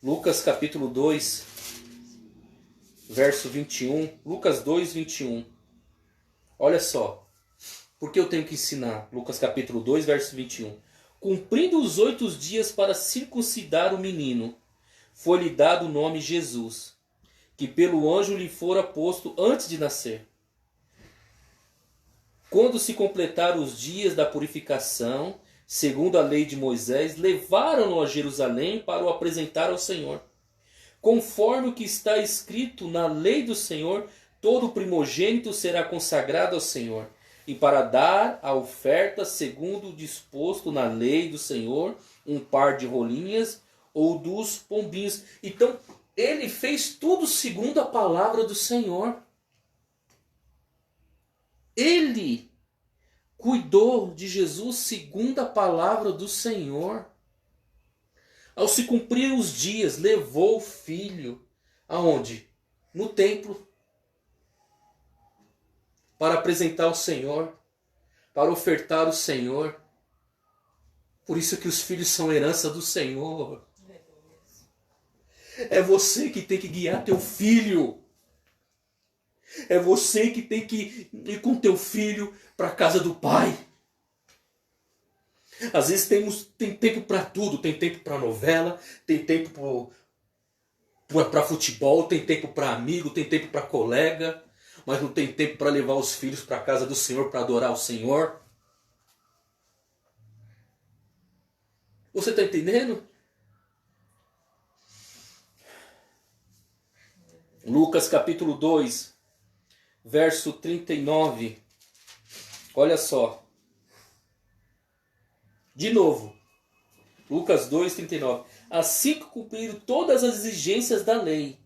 Lucas capítulo 2, verso 21. Lucas 2, 21. Olha só. Por que eu tenho que ensinar? Lucas capítulo 2, verso 21. Cumprindo os 8 dias para circuncidar o menino, foi-lhe dado o nome Jesus, que pelo anjo lhe fora posto antes de nascer. Quando se completaram os dias da purificação, segundo a lei de Moisés, levaram-no a Jerusalém para o apresentar ao Senhor. Conforme o que está escrito na lei do Senhor, todo primogênito será consagrado ao Senhor. E para dar a oferta segundo o disposto na lei do Senhor, um par de rolinhas ou dos pombinhos. Então, ele fez tudo segundo a palavra do Senhor. Ele cuidou de Jesus segundo a palavra do Senhor. Ao se cumprir os dias, levou o filho. Aonde? No templo. Para apresentar o Senhor. Para ofertar o Senhor. Por isso que os filhos são herança do Senhor. É você que tem que guiar teu filho. É você que tem que ir com teu filho para a casa do pai. Às vezes tem tempo para tudo. Tem tempo para novela, tem tempo para futebol, tem tempo para amigo, tem tempo para colega. Mas não tem tempo para levar os filhos para a casa do Senhor para adorar o Senhor. Você está entendendo? Lucas capítulo 2, verso 39. Olha só. De novo. Lucas 2, 39. Assim que cumpriram todas as exigências da lei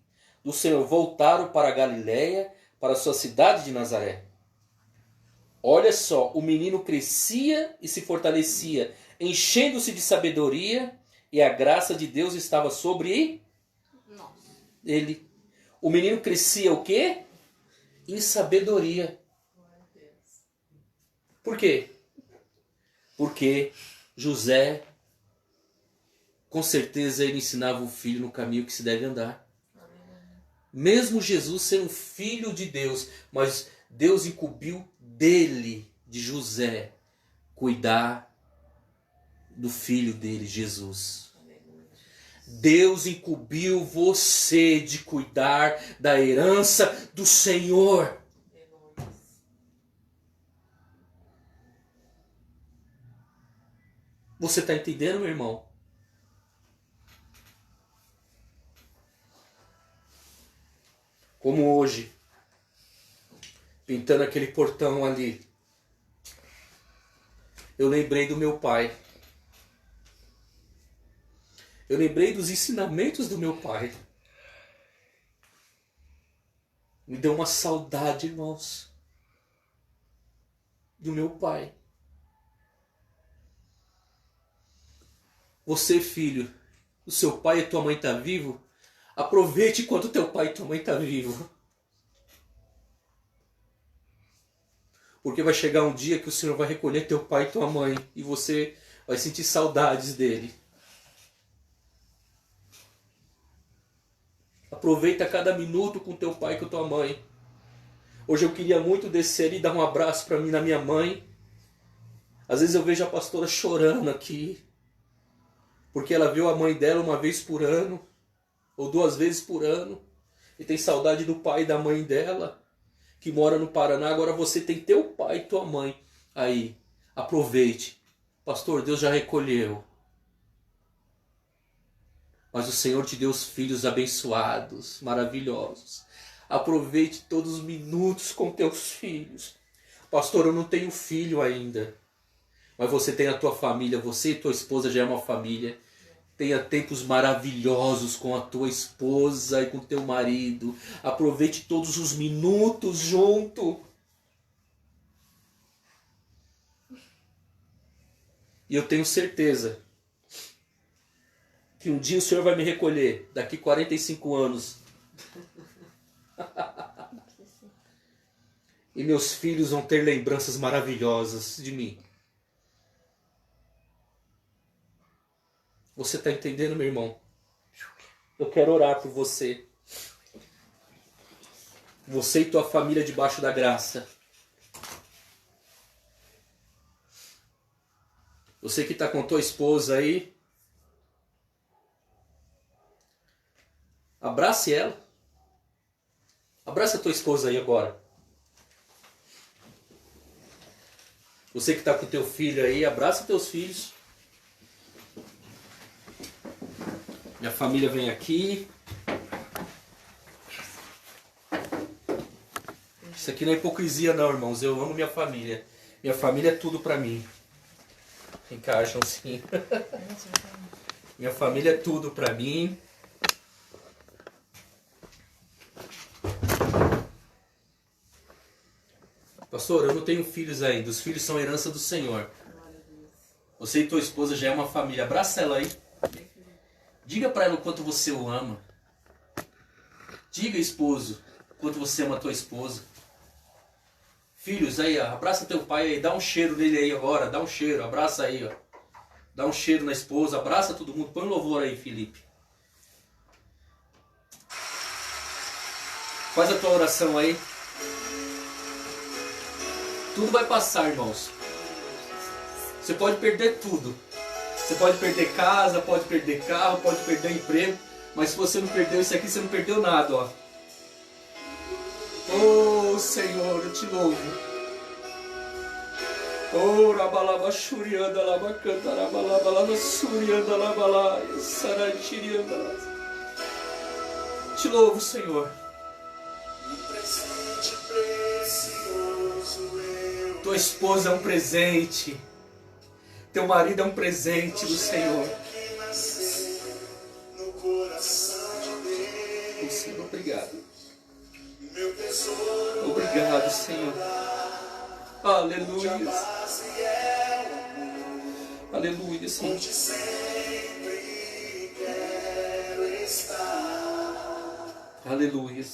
do Senhor, voltaram para a Galiléia, para a sua cidade de Nazaré. Olha só, o menino crescia e se fortalecia, enchendo-se de sabedoria, e a graça de Deus estava sobre ele. O menino crescia o quê? Em sabedoria. Por quê? Porque José, com certeza, ele ensinava o filho no caminho que se deve andar. Mesmo Jesus sendo filho de Deus, mas Deus incumbiu dele, de José, cuidar do filho dele, Jesus. Deus incumbiu você de cuidar da herança do Senhor. Você está entendendo, meu irmão? Como hoje, pintando aquele portão ali, eu lembrei do meu pai. Eu lembrei dos ensinamentos do meu pai. Me deu uma saudade, irmãos, do meu pai. Você, filho, o seu pai e tua mãe estão vivos? Aproveite enquanto teu pai e tua mãe estão vivos. Porque vai chegar um dia que o Senhor vai recolher teu pai e tua mãe e você vai sentir saudades dele. Aproveita cada minuto com teu pai e com tua mãe. Hoje eu queria muito descer e dar um abraço para mim na minha mãe. Às vezes eu vejo a pastora chorando aqui, porque ela viu a mãe dela uma vez por ano, ou 2 vezes por ano, e tem saudade do pai e da mãe dela, que mora no Paraná. Agora você tem teu pai e tua mãe aí. Aproveite. Pastor, Deus já recolheu. Mas o Senhor te deu os filhos abençoados, maravilhosos. Aproveite todos os minutos com teus filhos. Pastor, eu não tenho filho ainda. Mas você tem a tua família, você e tua esposa já é uma família. Tenha tempos maravilhosos com a tua esposa e com teu marido. Aproveite todos os minutos junto. E eu tenho certeza que um dia o Senhor vai me recolher, daqui 45 anos. E meus filhos vão ter lembranças maravilhosas de mim. Você está entendendo, meu irmão? Eu quero orar por você. Você e tua família debaixo da graça. Você que está com tua esposa aí, abrace ela. Abraça a tua esposa aí agora. Você que está com teu filho aí, abraça teus filhos. Minha família vem aqui. Isso aqui não é hipocrisia não, irmãos. Eu amo minha família. Minha família é tudo pra mim. Encaixam sim. Minha família é tudo pra mim. Pastor, eu não tenho filhos ainda. Os filhos são herança do Senhor. Você e tua esposa já é uma família. Abraça ela aí. Diga pra ela o quanto você o ama. Diga, esposo, o quanto você ama a tua esposa. Filhos, aí, ó, abraça teu pai aí. Dá um cheiro nele aí agora. Dá um cheiro. Abraça aí, ó. Dá um cheiro na esposa. Abraça todo mundo. Põe um louvor aí, Felipe. Faz a tua oração aí. Tudo vai passar, irmãos. Você pode perder tudo. Você pode perder casa, pode perder carro, pode perder emprego. Mas se você não perdeu isso aqui, você não perdeu nada, ó. Oh, Senhor, eu te louvo. Oh, rabalaba shurianda laba canta rabalaba laba surianda laba lá, sarantirianda lá. Te louvo, Senhor. Presente precioso eu Tua esposa é um presente. Teu marido é um presente do Senhor. que nasceu no coração de Deus. Oh, Senhor, obrigado. Meu tesouro Obrigado, Senhor. Aleluia. paz e é Aleluia, Senhor. onde sempre quero estar. Aleluia.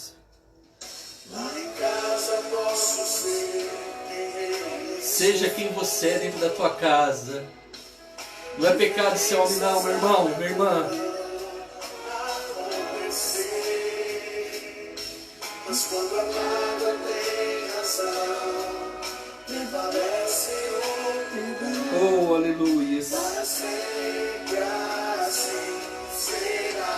Lá em casa posso ser quem realmente Seja quem você é dentro da tua casa. Não é pecado ser homem não, meu irmão, minha irmã. acontecer. Mas quando a mágoa tem razão, prevalece o perdão. Oh, aleluia. Para sempre assim será.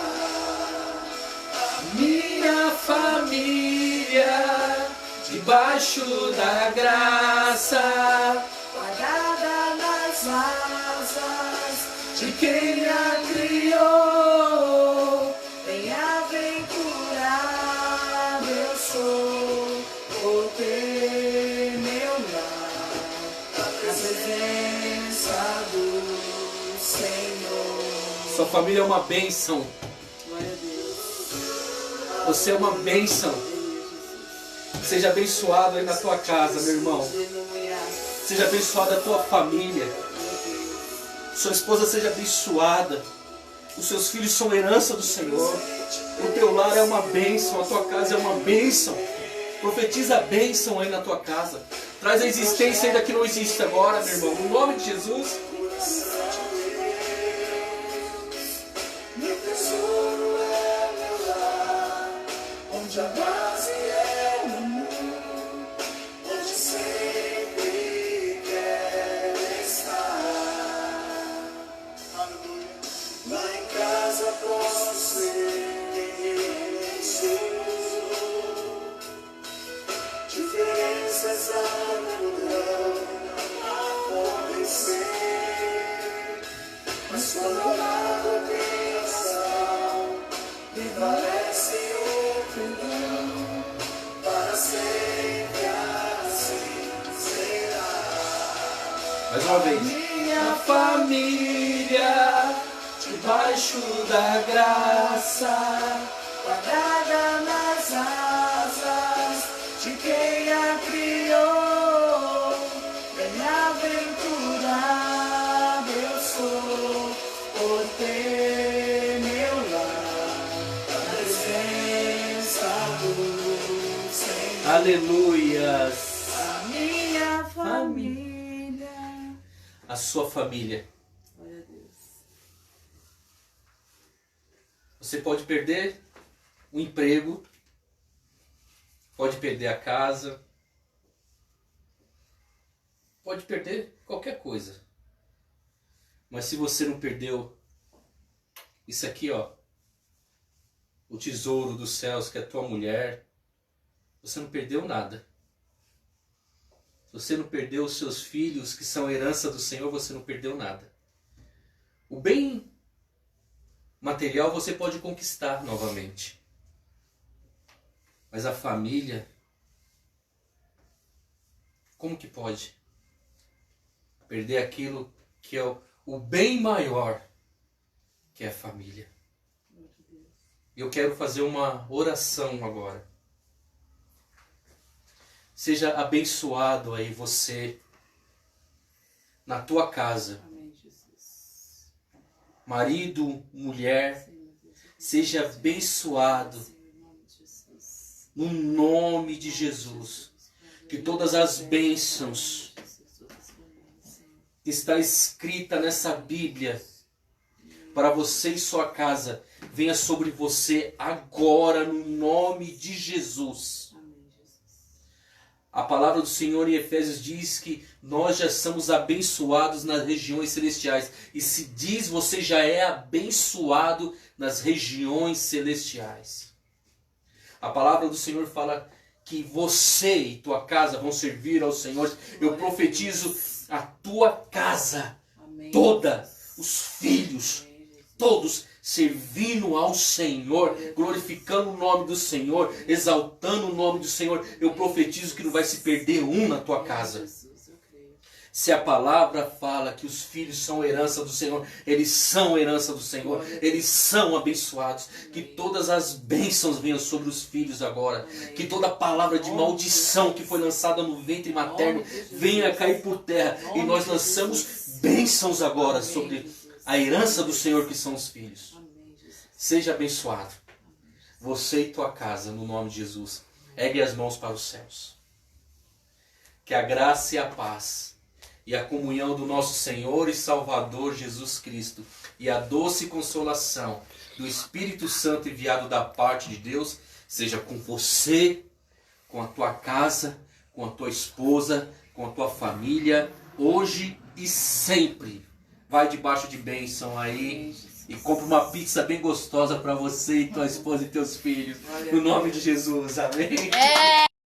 Minha família, debaixo da graça, Guardada nas asas de quem a criou. bem-aventurado eu sou, por ter Senhor. Sua família é uma bênção. Glória a Deus. Você é uma bênção. Seja abençoado aí na tua casa, meu irmão. Aleluia. Seja abençoada a tua família. Sua esposa seja abençoada. Os seus filhos são herança do Senhor. O teu lar é uma bênção. A tua casa é uma bênção. Profetiza a bênção aí na tua casa. Traz a existência ainda que não existe agora, meu irmão. No nome de Jesus. Meu tesouro é meu lar, onde a base é o amor, onde sempre quero estar. Aleluia. Lá em casa posso ser quem sou. Diferenças não acontecer. Mas quando eu lavo a criação, prevalece o perdão, para sempre assim será. Mais uma vez. Minha família, Debaixo da graça. guardada nas asas de quem a criou. Bem-aventurado eu sou por ter meu lar na presença do Senhor. Aleluias. A minha família. A sua família. Glória a Deus. Você pode perder o emprego. Pode perder a casa. Pode perder qualquer coisa. Mas se você não perdeu isso aqui, ó, o tesouro dos céus, que é a tua mulher, você não perdeu nada. Se você não perdeu os seus filhos, que são herança do Senhor, você não perdeu nada. O bem material você pode conquistar novamente. Mas a família, como que pode perder aquilo que é o bem maior, que é a família? Eu quero fazer uma oração agora. Seja abençoado aí você, na tua casa. Amém, Jesus. Marido, mulher, Senhor Deus, seja abençoado Senhor, em nome de Jesus. no nome de Jesus. Que todas as bênçãos que está escrita nessa Bíblia para você e sua casa venha sobre você agora no nome de Jesus. Amém, Jesus. A palavra do Senhor em Efésios diz que nós já somos abençoados nas regiões celestiais. E se diz, você já é abençoado nas regiões celestiais. A palavra do Senhor fala que você e tua casa vão servir ao Senhor. Eu profetizo a tua casa Amém, toda, Jesus. os filhos, Amém, Jesus. todos servindo ao Senhor, glorificando o nome do Senhor, exaltando o nome do Senhor. Eu profetizo que não vai se perder um na tua casa. Jesus, eu creio. Se a palavra fala que os filhos são herança do Senhor, eles são herança do Senhor, eles são abençoados. Que todas as bênçãos venham sobre os filhos agora. Que toda palavra de maldição que foi lançada no ventre materno venha cair por terra. E nós lançamos bênçãos agora sobre a herança do Senhor, que são os filhos. Amém, Jesus. Seja abençoado, você e tua casa, no nome de Jesus. Ergue as mãos para os céus. Que a graça e a paz e a comunhão do nosso Senhor e Salvador Jesus Cristo e a doce consolação do Espírito Santo enviado da parte de Deus seja com você, com a tua casa, com a tua esposa, com a tua família, hoje e sempre. Vai debaixo de bênção aí e compra uma pizza bem gostosa para você e tua esposa e teus filhos. No nome de Jesus, amém?